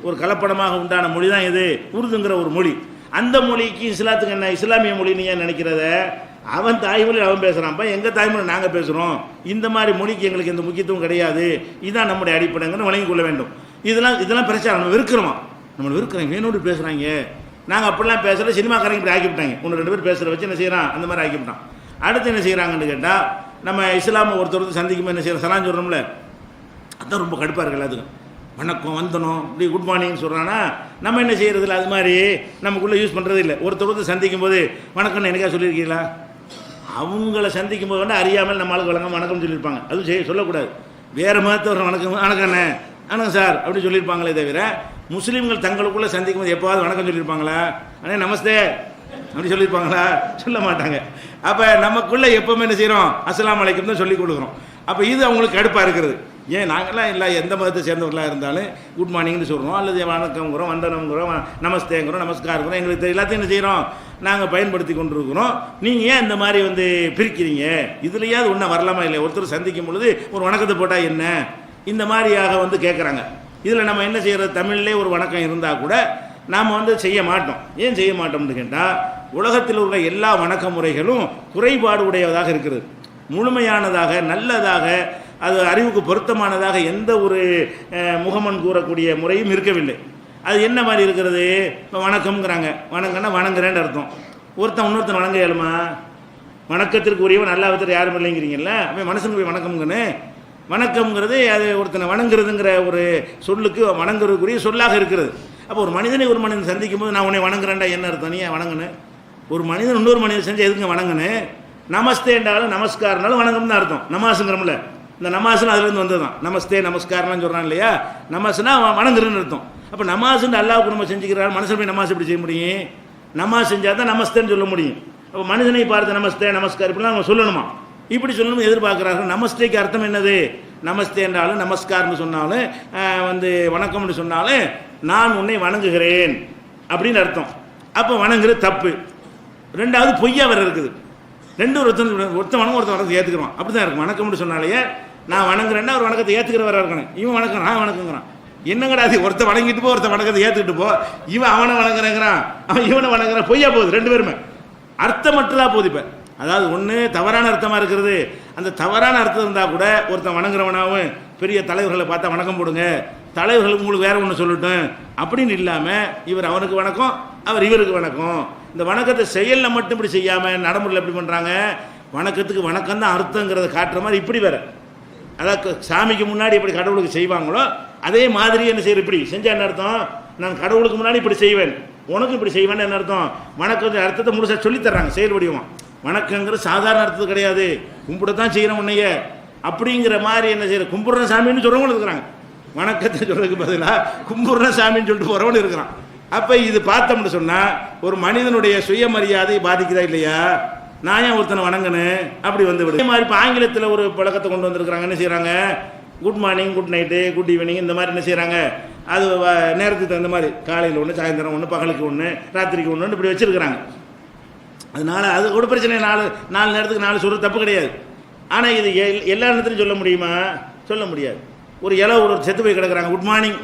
Speaker 1: ஒரு கலப்படமாக உண்டான மொழி தான் இது உருதுங்கிற ஒரு மொழி. அந்த மொழிக்கு இஸ்லாத்துக்கு என்ன, இஸ்லாமிய மொழி நீ ஏன் நினைக்கிறத? அவன் தாய்மொழி அவன் பேசுகிறான்ப்பா, எங்கள் தாய்மொழி நாங்கள் பேசுகிறோம். இந்த மாதிரி மொழிக்கு எங்களுக்கு எந்த முக்கியத்துவம் கிடையாது. இதுதான் நம்முடைய அடிப்படைங்கன்னு வழங்கி கொள்ள வேண்டும். இதெல்லாம் பிரச்சனை. நம்ம வெறுக்கிறோமா, நம்மளை வெறுக்கிறோம், வேணோடு பேசுகிறாங்க. நாங்கள் அப்படிலாம் பேசுகிற சினிமாக்காரங்க இப்படி ஆக்கிவிட்டாங்க. 1-2 பேர் பேசுகிற வச்சு என்ன செய்கிறான், அந்த மாதிரி ஆக்கிவிட்டான். அடுத்து என்ன செய்கிறாங்கன்னு கேட்டால், நம்ம இஸ்லாமை ஒருத்தர் சந்திக்கும்போது என்ன செய்கிறோம், சலாம் சொல்கிறோம்ல, அதுதான் ரொம்ப கடுப்பாக இருக்குது எல்லாத்துக்கும். வணக்கம், வந்தனம், இப்படி குட் மார்னிங் சொல்கிறான்னா நம்ம என்ன செய்கிறது இல்லை, அது மாதிரி நமக்குள்ளே யூஸ் பண்ணுறது இல்லை. ஒருத்தர் சந்திக்கும் போது வணக்கம்னு எனக்கா சொல்லியிருக்கீங்களா? அவங்கள சந்திக்கும் போது அறியாமல் நம்மளுக்கு வணக்கம் சொல்லியிருப்பாங்க. அதுவும் சொல்லக்கூடாது. வேறு மதத்தவர் வணக்கண்ணே, வணக்கம் சார் அப்படி சொல்லியிருப்பாங்களே தவிர முஸ்லீம்கள் தங்களுக்குள்ளே சந்திக்கும் போது எப்போவாது வணக்கம் சொல்லியிருப்பாங்களா? அண்ணே நமஸ்தே அப்படி சொல்லியிருப்பாங்களா? சொல்ல மாட்டாங்க. அப்போ நமக்குள்ளே எப்போவுமே என்ன செய்கிறோம், அஸ்ஸலாமு அலைக்கும் தான் சொல்லி கொடுக்குறோம். அப்போ இது அவங்களுக்கு கடுப்பாக இருக்கிறது. ஏன் நாங்கள்லாம் இல்லை எந்த மதத்தை சேர்ந்தவர்களாக இருந்தாலும் குட் மார்னிங்னு சொல்கிறோம், அல்லது வணக்கங்கிறோம், வந்தனங்கிறோம், நமஸ்தேங்கிறோம், நமஸ்காரங்கிறோம். எங்களுக்கு எல்லாத்தையும் என்ன செய்கிறோம், நாங்கள் பயன்படுத்தி கொண்டிருக்கிறோம். நீங்கள் ஏன் இந்த மாதிரி பிரிக்கிறீங்க? இதுலையாவது ஒன்றும் வரலாமா இல்லை? ஒருத்தர் சந்திக்கும் பொழுது ஒரு வணக்கத்தை போட்டால் என்ன, இந்த மாதிரியாக கேட்குறாங்க. இதில் நம்ம என்ன செய்கிறது, தமிழ்லேயே ஒரு வணக்கம் இருந்தால் கூட நாம் செய்ய மாட்டோம். ஏன் செய்ய மாட்டோம்னு கேட்டால், உலகத்தில் உள்ள எல்லா வணக்க முறைகளும் குறைபாடு உடையதாக இருக்கிறது. முழுமையானதாக நல்லதாக அது அறிவுக்கு பொருத்தமானதாக எந்த ஒரு முகமன் கூறக்கூடிய முறையும் இருக்கவில்லை. அது என்ன மாதிரி இருக்கிறது, இப்போ வணக்கம்ங்கிறாங்க, வணக்கம்னா வணங்குறேன்னு அர்த்தம். ஒருத்தன் இன்னொருத்தன் வணங்க இயலுமா? வணக்கத்திற்கு உரியவன் அல்லாஹ்விடத்தில் யாரும் இல்லைங்கிறீங்கல்ல, அவன் மனுஷனுக்கு வணக்கம்ங்கன்னு. வணக்கம்ங்கிறது அது ஒருத்தனை வணங்குறதுங்கிற ஒரு சொல்லுக்கு வணங்குறதுக்குரிய சொல்லாக இருக்கிறது. அப்போ ஒரு மனிதனை ஒரு மனிதன் சந்திக்கும் போது நான் உன்னை வணங்குறேன்டா என்ன அர்த்தம்? நீ வணங்குனேன். ஒரு மனிதன் இன்னொரு மனிதன் செஞ்சு எதுங்க வணங்குனேன்? நமஸ்தே என்றாலும் நமஸ்காரனாலும் வணங்கம்னு அர்த்தம். நமாஸுங்கிறோம்ல, இந்த நமாஸ்னு அதுலேருந்து வந்தது தான். நமஸ்தே நமஸ்காரம்லாம் சொல்கிறான் இல்லையா, நமாஸ்னா வணங்குறேன்னு அர்த்தம். அப்போ நமாஸ்ன்னு அல்லாஹ்வுக்கு நம்ம செஞ்சுக்கிறாரு, மனுஷன் போய் நமாஸ் எப்படி செய்ய முடியும்? நமாஸ் செஞ்சால் தான் நமஸ்தேன்னு சொல்ல முடியும். அப்போ மனிதனை பார்த்து நமஸ்தே நமஸ்கார் இப்படிலாம் நம்ம சொல்லணுமா? இப்படி சொல்லணும் எதிர்பார்க்குறார்கள். நமஸ்தேக்கு அர்த்தம் என்னது? நமஸ்தே என்றாலும் நமஸ்கார்னு சொன்னாலும் வணக்கம்னு சொன்னாலும் நான் உன்னை வணங்குகிறேன் அப்படின்னு அர்த்தம். அப்போ வணங்குறது தப்பு. ரெண்டாவது பொய்யா வர இருக்குது. ஒருத்தன் வணக்கம் ஒருத்தன் வணக்கத்தை ஏற்றுக்கிறான், அப்படி தான் இருக்கும். வணக்கம்னு சொன்னாலேயே நான் வணங்குறேன்னா ஒரு வணக்கத்தை ஏற்றுக்கிறவராக இருக்கணும். இவன் வணக்கம் நான் வணக்கங்கிறான். என்ன கிடையாது, ஒருத்தன் வணங்கிட்டு போ, ஒருத்தன் வணக்கத்தை ஏற்றுக்கிட்டு போ. இவன் அவனை வணங்குறேங்கிறான், அவன் இவனை வணங்குறான். பொய்யா போகுது, ரெண்டு பேருமே அர்த்தம் மட்டும்தான் போகுது. இப்போ அதாவது ஒன்று தவறான அர்த்தமாக இருக்கிறது. அந்த தவறான அர்த்தம் இருந்தால் கூட ஒருத்தன் வணங்குறவனாகவும் பெரிய தலைவர்களை பார்த்தா வணக்கம் போடுங்க, தலைவர்களுக்கு உங்களுக்கு வேற ஒன்று சொல்லட்டும் அப்படின்னு இல்லாமல் இவர் அவனுக்கு வணக்கம், அவர் இவருக்கு வணக்கம். இந்த வணக்கத்தை செயலில் மட்டும் இப்படி செய்யாமல் நடைமுறையில் எப்படி பண்ணுறாங்க, வணக்கத்துக்கு வணக்கம் தான் அர்த்தங்கிறத காட்டுற மாதிரி இப்படி வேற. அதாவது சாமிக்கு முன்னாடி எப்படி கடவுளுக்கு செய்வாங்களோ அதே மாதிரி என்ன செய்யற, இப்படி செஞ்சால் என்ன அர்த்தம்? நான் கடவுளுக்கு முன்னாடி இப்படி செய்வேன், உனக்கு இப்படி செய்வேன்னு என்ன அர்த்தம்? வணக்கத்தின் அர்த்தத்தை முழுசாக சொல்லித்தர்றாங்க செயல் வடிவம். வணக்கங்கிறது சாதாரண அர்த்தத்தை கிடையாது, கும்பிடத்தான் செய்கிறோம் உன்னைய அப்படிங்கிற மாதிரி என்ன செய்யற, கும்பிட்ற சாமின்னு சொல்கிறவங்களும் இருக்கிறாங்க. வணக்கத்தை சொல்றதுக்கு பதிலாக கும்பிட்ற சாமின்னு சொல்லிட்டு போகிறவனு இருக்கிறான். அப்போ இது பார்த்தோம்னு சொன்னால் ஒரு மனிதனுடைய சுயமரியாதை பாதிக்குதா இல்லையா? நான் ஏன் ஒருத்தனை வணங்கணும் அப்படி விடு. இதே மாதிரி இப்போ ஆங்கிலத்தில் ஒரு பழக்கத்தை கொண்டு வந்திருக்கிறாங்க. என்ன செய்கிறாங்க, good morning, good night, good evening, இந்த மாதிரி என்ன செய்கிறாங்க, அது நேரத்துக்கு தகுந்த மாதிரி காலையில் ஒன்று, சாயந்தரம் ஒன்று, பகலுக்கு ஒன்று, ராத்திரிக்கு ஒன்று இப்படி வச்சுருக்கிறாங்க. அதனால் அது ஒரு பிரச்சனை. நாலு நேரத்துக்கு 4 சொல்கிறது தப்பு கிடையாது. ஆனால் இது எல்லா நேரத்துலையும் சொல்ல முடியுமா? சொல்ல முடியாது. ஒரு ஒரு செத்து போய் கிடக்குறாங்க, குட் மார்னிங்,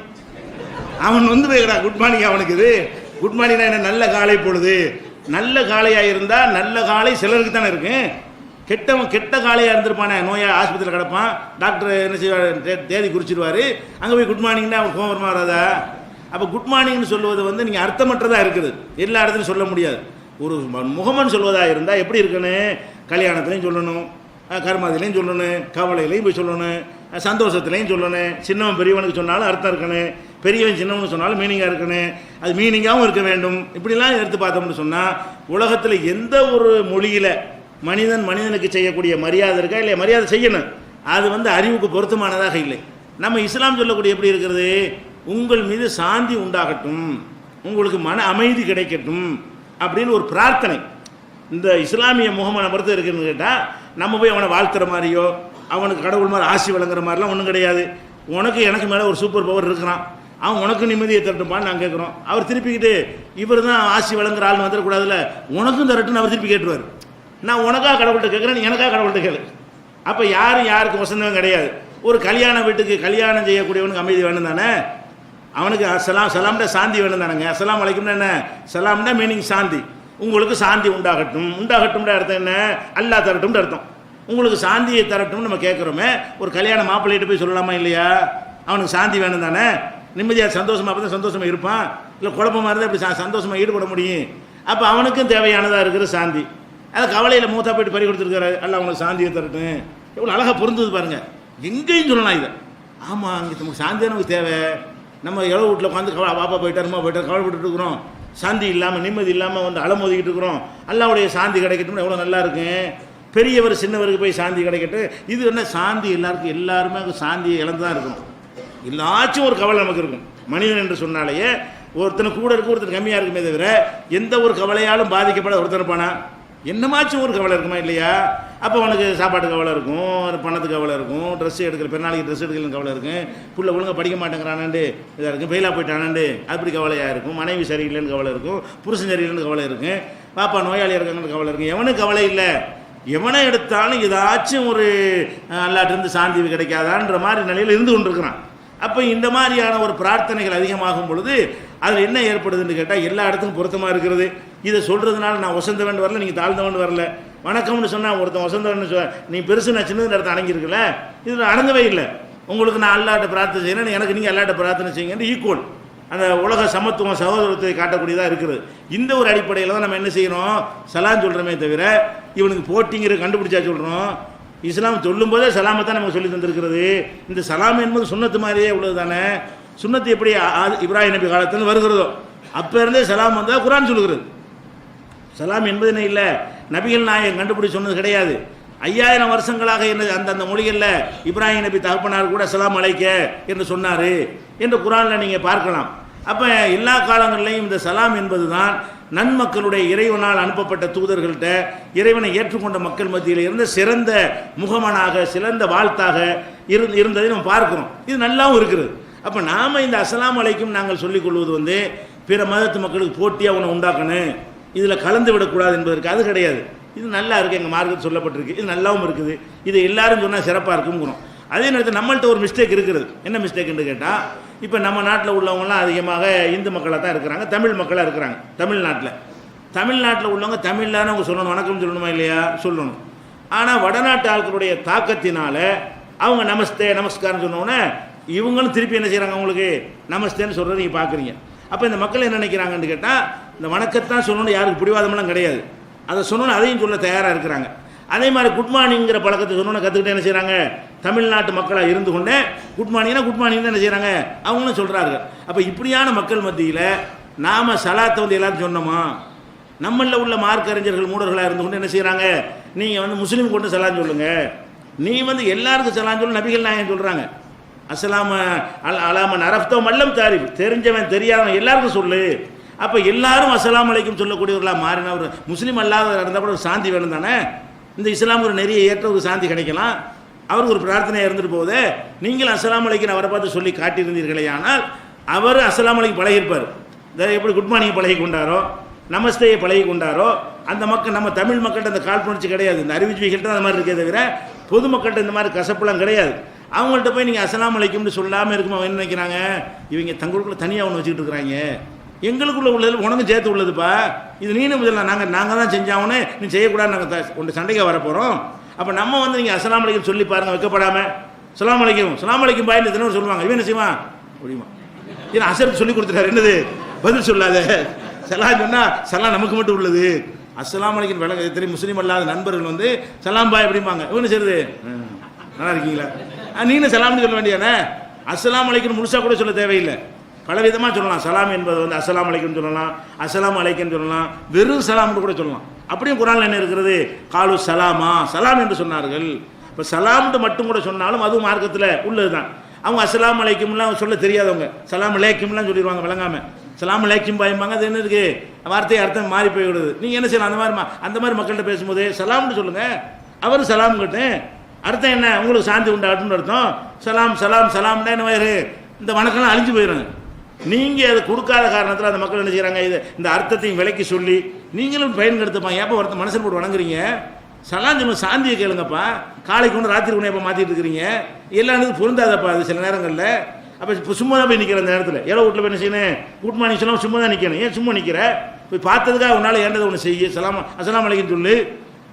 Speaker 1: அவன் போய் கிடா குட் மார்னிங். அவனுக்கு இது குட் மார்னிங் என்ன, நல்ல காலை பொழுது. நல்ல காலையாக இருந்தால் நல்ல காலை சிலருக்கு தானே இருக்கு. கெட்ட காலையாக இருந்திருப்பானே, நோயாக ஆஸ்பத்திரியில் கிடப்பான், டாக்டர் என்ன செய்வார், தேதி குறிச்சிடுவார், அங்கே போய் குட் மார்னிங்னா அவன் கோவம் வருமா வராதா? அப்போ குட் மார்னிங்னு சொல்லுவது நீங்கள் அர்த்தமற்றதாக இருக்குது, எல்லா இடத்துலையும் சொல்ல முடியாது. ஒரு முகமன் சொல்வதாக இருந்தால் எப்படி இருக்குன்னு, கல்யாணத்துலையும் சொல்லணும், கர்மாதிலையும் சொல்லணும், கவலையிலையும் போய் சொல்லணும், சந்தோஷத்துலையும் சொல்லணும். சின்னவன் பெரியவனுக்கு சொன்னாலும் அர்த்தம் இருக்கணும், பெரியவன் சின்னவனுக்கு சொன்னாலும் மீனிங்காக இருக்கணும், அது மீனிங்காகவும் இருக்க வேண்டும். இப்படிலாம் எடுத்து பார்த்தோம்னு சொன்னால் உலகத்தில் எந்த ஒரு மொழியில் மனிதனுக்கு செய்யக்கூடிய மரியாதை இருக்கா இல்லையா? மரியாதை செய்யணும். அது அறிவுக்கு பொருத்தமானதாக இல்லை. நம்ம இஸ்லாம் சொல்லக்கூடிய எப்படி இருக்கிறது, உங்கள் மீது சாந்தி உண்டாகட்டும், உங்களுக்கு மன அமைதி கிடைக்கட்டும் அப்படின்னு ஒரு பிரார்த்தனை. இந்த இஸ்லாமிய முகமனை பொறுத்து இருக்குன்னு கேட்டால் நம்ம போய் அவனை வாழ்த்துற மாதிரியோ அவனுக்கு கடவுள் மாதிரி ஆசி வழங்குற மாதிரிலாம் ஒன்றும் கிடையாது. உனக்கு எனக்கு மேலே ஒரு சூப்பர் பவர் இருக்கிறான், அவன் உனக்கு நிம்மதியை தரட்டும்பான்னு நாங்கள் கேட்குறோம். அவர் திருப்பிக்கிட்டு இவர் தான் ஆசி வழங்குற ஆள்னு வந்துடக்கூடாதுல்ல, உனக்கும் தரட்டுன்னு அவர் திருப்பி கேட்டுருவார். நான் உனக்காக கடவுள்கிட்ட கேட்குறேன், எனக்காக கடவுள்கிட்ட கேளு. அப்போ யாருக்கு வசந்தம் கிடையாது. ஒரு கல்யாண வீட்டுக்கு கல்யாணம் செய்யக்கூடியவனுக்கு அமைதி வேணும் தானே, அவனுக்கு சலாம்டா சாந்தி வேணும் தானேங்க. அஸ்ஸலாமு அலைக்கும்னா என்ன, சலாம்டா மீனிங் சாந்தி. உங்களுக்கு சாந்தி உண்டாகட்டும்ன்ற அர்த்தம் என்ன, அல்லாஹ் தரட்டும்னு அர்த்தம். உங்களுக்கு சாந்தியை தரட்டும்னு நம்ம கேட்குறோமே, ஒரு கல்யாண மாப்பிள்ளைகிட்ட போய் சொல்லலாமா இல்லையா? அவனுக்கு சாந்தி வேணும் தானே, நிம்மதியாக சந்தோஷமாக அப்போ தான் சந்தோஷமாக இருப்பான். இல்லை குழப்பமாக இருந்தால் இப்படி சந்தோஷமாக ஈடுபட முடியும். அப்போ அவனுக்கும் தேவையானதாக இருக்கிற சாந்தி. அதை கவலையில் மூத்தா போயிட்டு பறி கொடுத்துருக்காரு, அல்ல அவனுக்கு சாந்தியை தரட்டும். எவ்வளோ அழகாக பொருந்தது பாருங்கள். எங்கேயும் சொல்லலாம் இதை. ஆமாம், அங்கே நமக்கு சாந்தி நமக்கு தேவை. நம்ம எவ்வளோ வீட்டில் உட்காந்து பாப்பா போயிட்டாருமா போயிட்டார் கவலைப்பட்டு இருக்கிறோம், சாந்தி இல்லாமல் நிம்மதி இல்லாமல் அலமோதிக்கிட்டு இருக்கிறோம். அல்லாவுடைய சாந்தி கிடைக்கட்டும், எவ்வளோ நல்லா இருக்கு. பெரியவர் சின்னவருக்கு போய் சாந்தி கிடைக்கட்டும். இது என்ன சாந்தி, எல்லாருமே சாந்தியை இழந்து தான் இருக்கும். எல்லாச்சும் ஒரு கவலை நமக்கு இருக்கும். மனிதன் என்று சொன்னாலேயே ஒருத்தனை கூட இருக்கு, ஒருத்தர் கம்மியாக இருக்குமே தவிர எந்த ஒரு கவலையாலும் பாதிக்கப்பட ஒருத்தர் இருப்பானா? என்னமாச்சும் ஒரு கவலை இருக்குமா இல்லையா? அப்போ அவனுக்கு சாப்பாட்டு கவலை இருக்கும், பணத்துக்கு கவலை இருக்கும், ட்ரெஸ் எடுக்கிற பெருநாளைக்கு ட்ரெஸ் எடுக்கலன்னு கவலை இருக்கும், புள்ள ஒழுங்காக படிக்க மாட்டேங்கிறானாண்டு இதாக இருக்கும், ஃபெயிலாக போயிட்டானாண்டு அப்படி கவலையாக இருக்கும், மனைவி சரியில்லைன்னு கவலை இருக்கும், புருஷன் சரியில்லைன்னு கவலை இருக்கும், பாப்பா நோயாளி இருக்காங்கன்னு கவலை இருக்கும். எவனுக்கு கவலை இல்லை, எவனை எடுத்தாலும் ஏதாச்சும் ஒரு அல்லாட்டிருந்து சாந்தி கிடைக்காதான்ற மாதிரி நிலையில் இருந்து கொண்டிருக்கிறான். அப்போ இந்த மாதிரியான ஒரு பிரார்த்தனைகள் அதிகமாகும் பொழுது அதில் என்ன ஏற்படுதுன்னு கேட்டால் எல்லா இடத்துக்கும் பொருத்தமாக இருக்கிறது. இதை சொல்கிறதுனால நான் வசந்தவன் வரல, நீங்கள் தாழ்ந்தவன் வரல. வணக்கம்னு சொன்னால் ஒருத்தன் வசந்தவன் நீ பெருசு நான் சின்னது இடத்த அடங்கியிருக்கல, இதில் அடங்கவே இல்லை. உங்களுக்கு நான் அல்லாட்ட பிரார்த்தனை செய்யணும், எனக்கு நீங்கள் அல்லாட்ட பிரார்த்தனை செய்யுங்க, ஈக்குவல் அந்த உலக சமத்துவம் சகோதரத்தை காட்டக்கூடியதாக இருக்குது. இந்த ஒரு அடிப்படையில் தான் நம்ம என்ன செய்கிறோம், சலாம் சொல்கிறோமே தவிர இவனுக்கு போட்டிங்கிற கண்டுபிடிச்சா சொல்கிறோம். இஸ்லாம் சொல்லும் போதே சலாமை தான் நமக்கு சொல்லி தந்திருக்கிறது. இந்த சலாம் என்பது சுன்னத்து மாதிரியே உள்ளது தானே. சுன்னத்து எப்படி இப்ராஹிம் நபி காலத்தில் வருகிறதோ அப்போ இருந்தே சலாம் வந்தால் குர்ஆன் சொல்லுகிறது. சலாம் என்பது என்ன இல்லை, நபிகள் நாயகம் கண்டுபிடிச்சு சொன்னது கிடையாது. 5000 வருஷங்களாக என்ன அந்தந்த மொழிகளில் இப்ராஹிம் நபி தகப்பனார் கூட சலாம் அலைக்க என்று சொன்னார் என்று குர்ஆனில் நீங்கள் பார்க்கலாம். அப்போ எல்லா காலங்களிலையும் இந்த சலாம் என்பது தான் நன்மக்களுடைய இறைவனால் அனுப்பப்பட்ட தூதர்கள்ட்ட இறைவனை ஏற்றுக்கொண்ட மக்கள் மத்தியில் இருந்த சிறந்த முகமனாக சிறந்த வாழ்த்தாக இருந்ததை நம்ம பார்க்கிறோம். இது நல்லாவும் இருக்கிறது. அப்போ நாம் இந்த அஸ்ஸலாமு அலைக்கும் நாங்கள் சொல்லிக் கொள்வது வந்து பிற மதத்து மக்களுக்கு போட்டியாக ஒன்று உண்டாக்கணும், இதில் கலந்து விடக்கூடாது என்பதற்கு அது கிடையாது. இது நல்லா இருக்குது, எங்கள் மார்க்கத்தில் சொல்லப்பட்டிருக்கு, இது நல்லாவும் இருக்குது, இது எல்லாரும் சொன்னால் சிறப்பாக இருக்குங்கிறோம். அதே நேரத்தில் நம்மள்ட்ட ஒரு மிஸ்டேக் இருக்கிறது. என்ன மிஸ்டேக்குன்னு கேட்டால், இப்போ நம்ம நாட்டில் உள்ளவங்களாம் அதிகமாக இந்து மக்களாக தான் இருக்கிறாங்க, தமிழ் மக்களாக இருக்கிறாங்க. தமிழ்நாட்டில் உள்ளவங்க தமிழ்லான்னு அவங்க சொல்லணும், வணக்கம் சொல்லணுமா இல்லையா, சொல்லணும். ஆனால் வடநாட்டு ஆட்களுடைய தாக்கத்தினால அவங்க நமஸ்தே நமஸ்காரம் சொன்னோன்னே இவங்களும் திருப்பி என்ன செய்கிறாங்க, அவங்களுக்கு நமஸ்தேன்னு சொல்கிறத நீங்கள் பார்க்குறீங்க. அப்போ இந்த மக்கள் என்ன நினைக்கிறாங்கன்னு கேட்டால், இந்த வணக்கத்தான் சொல்லணும்னு யாருக்கு பிடிவாதமெல்லாம் கிடையாது, அதை சொன்னோன்னு அதையும் சொல்ல தயாராக இருக்கிறாங்க. அதே மாதிரி குட் மார்னிங்கிற பழக்கத்தை சொன்னோன்னு கற்றுக்கிட்டு என்ன செய்கிறாங்க, தமிழ்நாட்டு மக்களாக இருந்து கொண்டே குட் மார்னிங்னா குட் மார்னிங் தான் என்ன செய்கிறாங்க, அவங்களும் சொல்கிறாங்க. அப்போ இப்படியான மக்கள் மத்தியில் நாம் சலாத்தை வந்து எல்லாரும் சொன்னோமா, நம்மளில் உள்ள மார்க் அறிஞர்கள் மூடர்களாக இருந்து கொண்டு என்ன செய்கிறாங்க, நீங்கள் வந்து முஸ்லீம் கொண்டு சலாம் சொல்லுங்கள், நீ வந்து எல்லாருக்கும் சலாம் சொல்லு நபிகள் நாயகம் சொல்கிறாங்க. அஸ்ஸலாம அலாமன் அரஃப்தோ மல்லம் தாரிஃப், தெரிஞ்சவன் தெரியாதவன் எல்லாருக்கும் சொல்லு. அப்போ எல்லாரும் அஸ்ஸலாமு அலைக்கும் சொல்லக்கூடியவர்களாக மாறினா ஒரு முஸ்லீம் அல்லாத இருந்தால் கூட ஒரு சாந்தி வேணும் தானே. இந்த இஸ்லாம் ஒரு நிறைய ஏற்ற ஒரு சாந்தி கிடைக்கலாம், அவருக்கு ஒரு பிரார்த்தனையாக இருந்துட்டு போகுது. நீங்கள் அஸ்ஸலாமு அலைக்கும் அவரை பார்த்து சொல்லி காட்டியிருந்தீர்களே, ஆனால் அவர் அஸ்ஸலாமு அலைக்கும் பழகியிருப்பார். எப்படி குட் மார்னிங் பழகி கொண்டாரோ, நமஸ்தேயை பழகி கொண்டாரோ, அந்த மக்கள் நம்ம தமிழ் மக்கள்கிட்ட அந்த காழ்ப்புணர்ச்சி கிடையாது. இந்த அறிவிச்சுவிகள்கிட்ட அந்த மாதிரி இருக்கே தவிர பொதுமக்கள்கிட்ட இந்த மாதிரி கசப்புலாம் கிடையாது. அவங்கள்ட்ட போய் நீங்கள் அஸ்ஸலாமு அலைக்கும்னு சொல்லாமல் இருக்குமா என்ன நினைக்கிறாங்க, இவங்க தங்களுக்குள்ள தனியாக ஒன்று வச்சுக்கிட்டு இருக்கிறாங்க, எங்களுக்குள்ள உள்ளது உனக்கும் சேர்த்து உள்ளதுப்பா, இது நீனும் முதல்ல நாங்கள் தான் செஞ்சாங்கன்னு நீ செய்யக்கூடாது, நாங்கள் ஒன்று சண்டைக்கு வர போகிறோம். அப்போ நம்ம வந்து நீங்கள் அஸ்ஸலாமு அலைக்கும் சொல்லி பாருங்கள், வைக்கப்படாமல் ஸலாம் அலைக்கும் பாயின்னு தினம் சொல்லுவாங்க, இவன் என்ன செய்வான் முடியுமா, ஏன்னா அசருக்கு சொல்லி கொடுத்துட்டாரு, என்னது பதில் சொல்லாத சலாம் சொன்னால் சலாம் நமக்கு மட்டும் உள்ளது. அஸ்ஸலாமு அலைக்கும் விளங்க தெரியும் முஸ்லீம் அல்லாத நண்பர்கள் வந்து சலாம் பாய் எப்படிம்பாங்க, இவனு செய்யுது நல்லா இருக்கீங்களா, நீனும் சலாம்னு சொல்ல வேண்டியானே. அஸ்ஸலாமு அலைக்கும் முழுசாக கூட சொல்ல தேவையில்லை, பலவிதமாக சொல்லலாம். சலாம் என்பது வந்து அஸ்ஸலாமு அலைக்கும் சொல்லலாம், அஸ்ஸலாமு அலைக்கும் சொல்லலாம், வெறும் சலாம்னு கூட சொல்லலாம். அப்படியும் குர்ஆனில் என்ன இருக்கிறது, காலு சலாமா, சலாம் என்று சொன்னார்கள். இப்போ சலாம்னு மட்டும் கூட சொன்னாலும் அதுவும் மார்க்கத்தில் உள்ளது தான். அவங்க அஸ்ஸலாமு அலைக்கும்லாம் சொல்ல தெரியாதவங்க சலாம் அலைக்கும்லாம் சொல்லிடுவாங்க விளங்காமல், சலாம் அலைக்கும் பாய்ப்பாங்க. அது என்ன இருக்குது, வார்த்தை அர்த்தம் மாறி போய்விடுது. நீங்கள் என்ன செய்யலாம், அந்த மாதிரி மக்கள்கிட்ட பேசும்போது சலாம்னு சொல்லுங்கள், அவர் சலாம் கேட்டேன் அர்த்தம் என்ன, உங்களுக்கு சாந்தி உண்டாகட்டும்னு அர்த்தம். சலாம் சலாம் சலாம்னா என்ன வயிறு, இந்த வணக்கம்லாம் அழிஞ்சு போயிடுங்க. நீங்கள் அதை கொடுக்காத காரணத்தில் அந்த மக்கள் என்ன செய்கிறாங்க, இது இந்த அர்த்தத்தையும் விலைக்கு சொல்லி நீங்களும் பயன்படுத்தப்பாங்க. ஏப்போ ஒருத்தர் மனசன் போட்டு வணங்குறீங்க, சலாம் சொல்லுங்க, சாந்தியை கேளுங்கப்பா, காலைக்கு ஒன்று ராத்திரி ஒன்று எப்போ மாற்றிட்டு இருக்கிறீங்க, எல்லாத்துக்கும் பொருந்தாதப்பா அது சில நேரங்களில். அப்போ இப்போ சும்மா தான் போய் நிற்கிற அந்த நேரத்தில் ஏழை வீட்டில் போய் என்ன செய்யணும், குட் மார்னிங் சொல்லாமல் சும்மா தான் நிற்கணும். ஏன் சும்மா நிற்கிற, போய் பார்த்ததுக்காக உன்னால் ஏண்டதை ஒன்று செய்ய, அஸ்ஸலாமு அலைக்கும் சொல்லு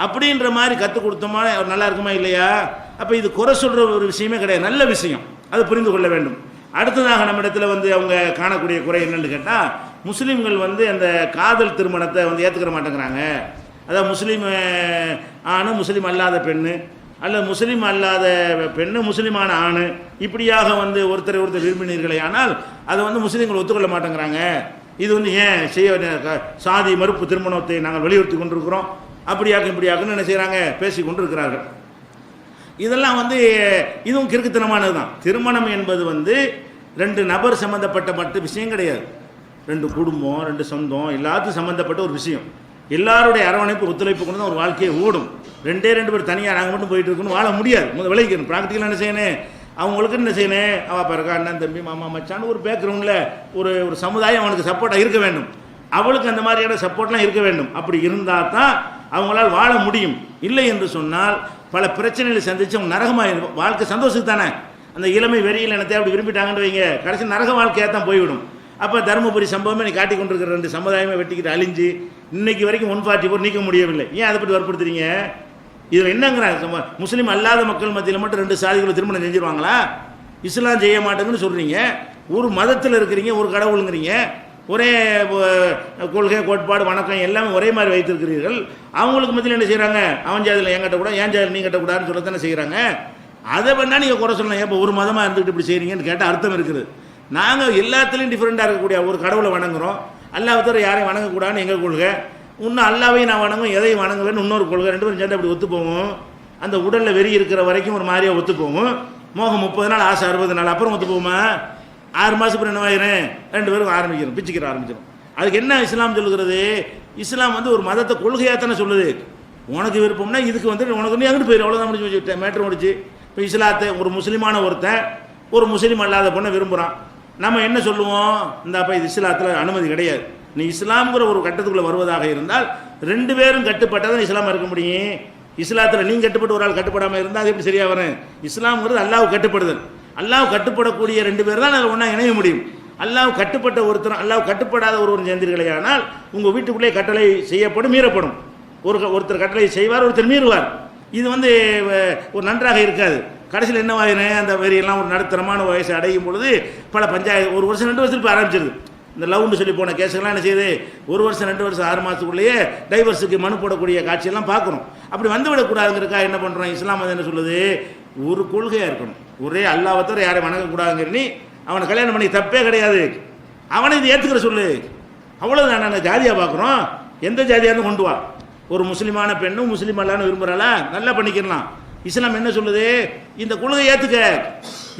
Speaker 1: அப்படின்ற மாதிரி கற்றுக் கொடுத்தோமா நல்லா இருக்குமா இல்லையா. அப்போ இது குறை சொல்கிற ஒரு விஷயமே கிடையாது, நல்ல விஷயம், அதை புரிந்து கொள்ள வேண்டும். அடுத்ததாக நம்ம இடத்துல வந்து அவங்க காணக்கூடிய குறை என்னென்னு கேட்டால், முஸ்லீம்கள் வந்து அந்த காதல் திருமணத்தை வந்து ஏற்றுக்கிற மாட்டேங்கிறாங்க. அதாவது முஸ்லீம் ஆணு முஸ்லீம் அல்லாத பெண்ணு, அல்லது முஸ்லீம் அல்லாத பெண்ணு முஸ்லீமான ஆணு, இப்படியாக வந்து ஒருத்தரை விரும்பினீர்களே, ஆனால் அதை வந்து முஸ்லீம்கள் ஒத்துக்கொள்ள மாட்டேங்கிறாங்க. இது வந்து ஏன் செய்ய சாதி மறுப்பு திருமணத்தை நாங்கள் வலியுறுத்தி கொண்டிருக்கிறோம், அப்படியாக்கும் இப்படியாக்குன்னு என்ன செய்கிறாங்க, பேசி கொண்டிருக்கிறார்கள். இதெல்லாம் வந்து இதுவும் கிறுக்குத்தனமானது தான். திருமணம் என்பது வந்து 2 நபர் சம்மந்தப்பட்ட மட்டும் விஷயம் கிடையாது, 2 குடும்பம் 2 சொந்தம் எல்லாத்துக்கும் சம்மந்தப்பட்ட ஒரு விஷயம். எல்லாருடைய அரவணைப்பு ஒத்துழைப்பு கொண்டு தான் ஒரு வாழ்க்கையை ஓடும். ரெண்டு பேர் தனியாக நாங்கள் மட்டும் போயிட்டு இருக்கணும் வாழ முடியாது. முதல் விளைவிக்கணும். ப்ராக்டிக்கலாக என்ன செய்யணும், அவங்களுக்கு என்ன செய்யணும், அவள் பிறகு அண்ணன் தம்பி மாமா மச்சான்னு ஒரு பேக்ரவுண்டில் ஒரு சமுதாயம் அவனுக்கு சப்போர்ட்டாக இருக்க வேண்டும். அவளுக்கு அந்த மாதிரியான சப்போர்ட்லாம் இருக்க வேண்டும். அப்படி இருந்தால் தான் அவங்களால் வாழ முடியும். இல்லை என்று சொன்னால் பல பிரச்சனைகளை சந்தித்து அவங்க நரகமாக வாழ்க்கை சந்தோஷத்துக்கு தானே. அந்த இளமை வெறியில் என்னத்தை அப்படி விரும்பிட்டாங்கன்னு வைங்க, கடைசி நரக வாழ்க்கையாக தான் போய்விடும். அப்போ தருமபுரி சம்பவமே நீ காட்டி கொண்டிருக்கிற 2 சமுதாயமே வெட்டிக்கிட்டு அழிஞ்சு இன்னைக்கு வரைக்கும் 144 நீக்க முடியவில்லை. ஏன் அதை பற்றி வற்புறுத்துறீங்க? இதில் என்னங்கிறாங்க, முஸ்லீம் அல்லாத மக்கள் மத்தியில் மட்டும் 2 சாதிகளை திருமணம் செஞ்சிருவாங்களா? இஸ்லாம் செய்ய மாட்டேங்குன்னு சொல்கிறீங்க. ஒரு மதத்தில் இருக்கிறீங்க, ஒரு கடவுளுங்கிறீங்க, ஒரே கொள்கை கோட்பாடு வணக்கம் எல்லாமே ஒரே மாதிரி வைத்திருக்கிறீர்கள். அவங்களுக்கு மத்தியில் என்ன செய்கிறாங்க, அவன் ஜாதியில் என் கட்டக்கூடாது, ஏன் ஜாதியில் நீ கட்டக்கூடாதுன்னு சொல்லத்தானே செய்கிறாங்க. அதை வேணா நீங்கள் குறை சொல்லலாம். இப்போ ஒரு மதமாக இருந்துக்கிட்டு இப்படி செய்கிறீங்கன்னு கேட்டால் அர்த்தம் இருக்குது. நாங்கள் எல்லாத்துலேயும் டிஃப்ரெண்ட்டாக இருக்கக்கூடிய ஒரு கடவுளை வணங்குறோம். அல்லாஹ் தவிர யாரையும் வணங்கக்கூடாதுன்னு எங்கள் கொள்கை. இன்னும் அல்லாவையும் நான் வணங்கும், எதையும் வணங்குவேன்னு இன்னொரு கொள்கை. 2 பேரும் சேர்ந்து அப்படி ஒத்து போவோம். அந்த உடலில் வெறி இருக்கிற வரைக்கும் ஒரு மாதிரியாக ஒத்து போவோம். மோகம் 30 நாள், ஆசை 60 நாள், அப்புறம் ஒத்து போவோமா? 6 மாதத்துக்கு அப்புறம் என்னவாயிரும், 2 பேரும் ஆரம்பிக்கிறோம், பிச்சுக்கிற ஆரம்பிச்சிடும். அதுக்கு என்ன இஸ்லாம் சொல்லுகிறது? இஸ்லாம் ஒரு மதத்தை கொள்கையாக தானே சொல்லுது. உனக்கு விருப்பம்னா இதுக்கு உனக்கு எங்கிட்டு போயிடும், அவ்வளோதான் முடிச்சு வச்சுட்டேன், மேட்ரு முடிச்சு. இப்போ இஸ்லாத்தை ஒரு முஸ்லீமான ஒருத்தன் ஒரு முஸ்லீம் அல்லாத பொண்ணை விரும்புகிறான். நம்ம என்ன சொல்லுவோம், இந்த அப்போ இது இஸ்லாத்தில் அனுமதி கிடையாது. நீ இஸ்லாம்ங்கிற ஒரு கட்டத்துக்குள்ளே வருவதாக இருந்தால் 2 பேரும் கட்டுப்பட்டால் தான் இஸ்லாம் இருக்க முடியும். இஸ்லாத்தில் நீங்கள் கட்டுப்பட்டு ஒரு ஆள் கட்டுப்படாமல் இருந்தால் அது எப்படி சரியாக வரும்? இஸ்லாம்ங்கிறது அல்லாஹ் கட்டுப்படுதல். அல்லாஹ் கட்டுப்படக்கூடிய 2 பேர் தான் அதில் ஒன்றா இணைய முடியும். அல்லாஹ் கட்டுப்பட்ட ஒருத்தர் அல்லாஹ் கட்டுப்படாத ஒருவர் சேர்ந்தீர்களே ஆனால் உங்கள் வீட்டுக்குள்ளே கட்டளை செய்யப்படும், மீறப்படும். ஒருத்தர் கட்டளை செய்வார், ஒருத்தர் மீறுவார். இது ஒரு நன்றாக இருக்காது. கடைசியில் என்னவாயிரும், அந்த வெறியெல்லாம் ஒரு நடுத்தரமான வயசு அடையும் பொழுது பல பஞ்சாயத்து 1 வருஷம் 2 வருஷத்துக்கு ஆரம்பிச்சிருது. இந்த லவ்னு சொல்லி போன கேஸுகள்லாம் என்ன செய்யுது, 1 வருஷம் 2 வருஷம் 6 மாதத்துக்குள்ளேயே டைவர்ஸுக்கு மனு போடக்கூடிய காட்சியெல்லாம் பார்க்குறோம். அப்படி வந்துவிடக்கூடாதுங்கிறக்கா என்ன பண்ணுறோம், இஸ்லாம் என்ன சொல்லுது, ஒரு கொள்கையாக இருக்கணும். ஒரே அல்லாஹ்வை தவிர யாரையும் வணங்கக்கூடாதுங்கிற நீ அவனை கல்யாணம் பண்ணி தப்பே கிடையாது. அவனை இது ஏற்றுக்கிற சொல்லு, அவ்வளோதான். நாங்கள் ஜாதியாக பார்க்குறோம், எந்த ஜாதியாக கொண்டு வா. ஒரு முஸ்லீமான பெண்ணும் முஸ்லீம் அல்லான்னு விரும்புகிறாளா, நல்லா பண்ணிக்கலாம். இஸ்லாம் என்ன சொல்லுது, இந்த கொள்கை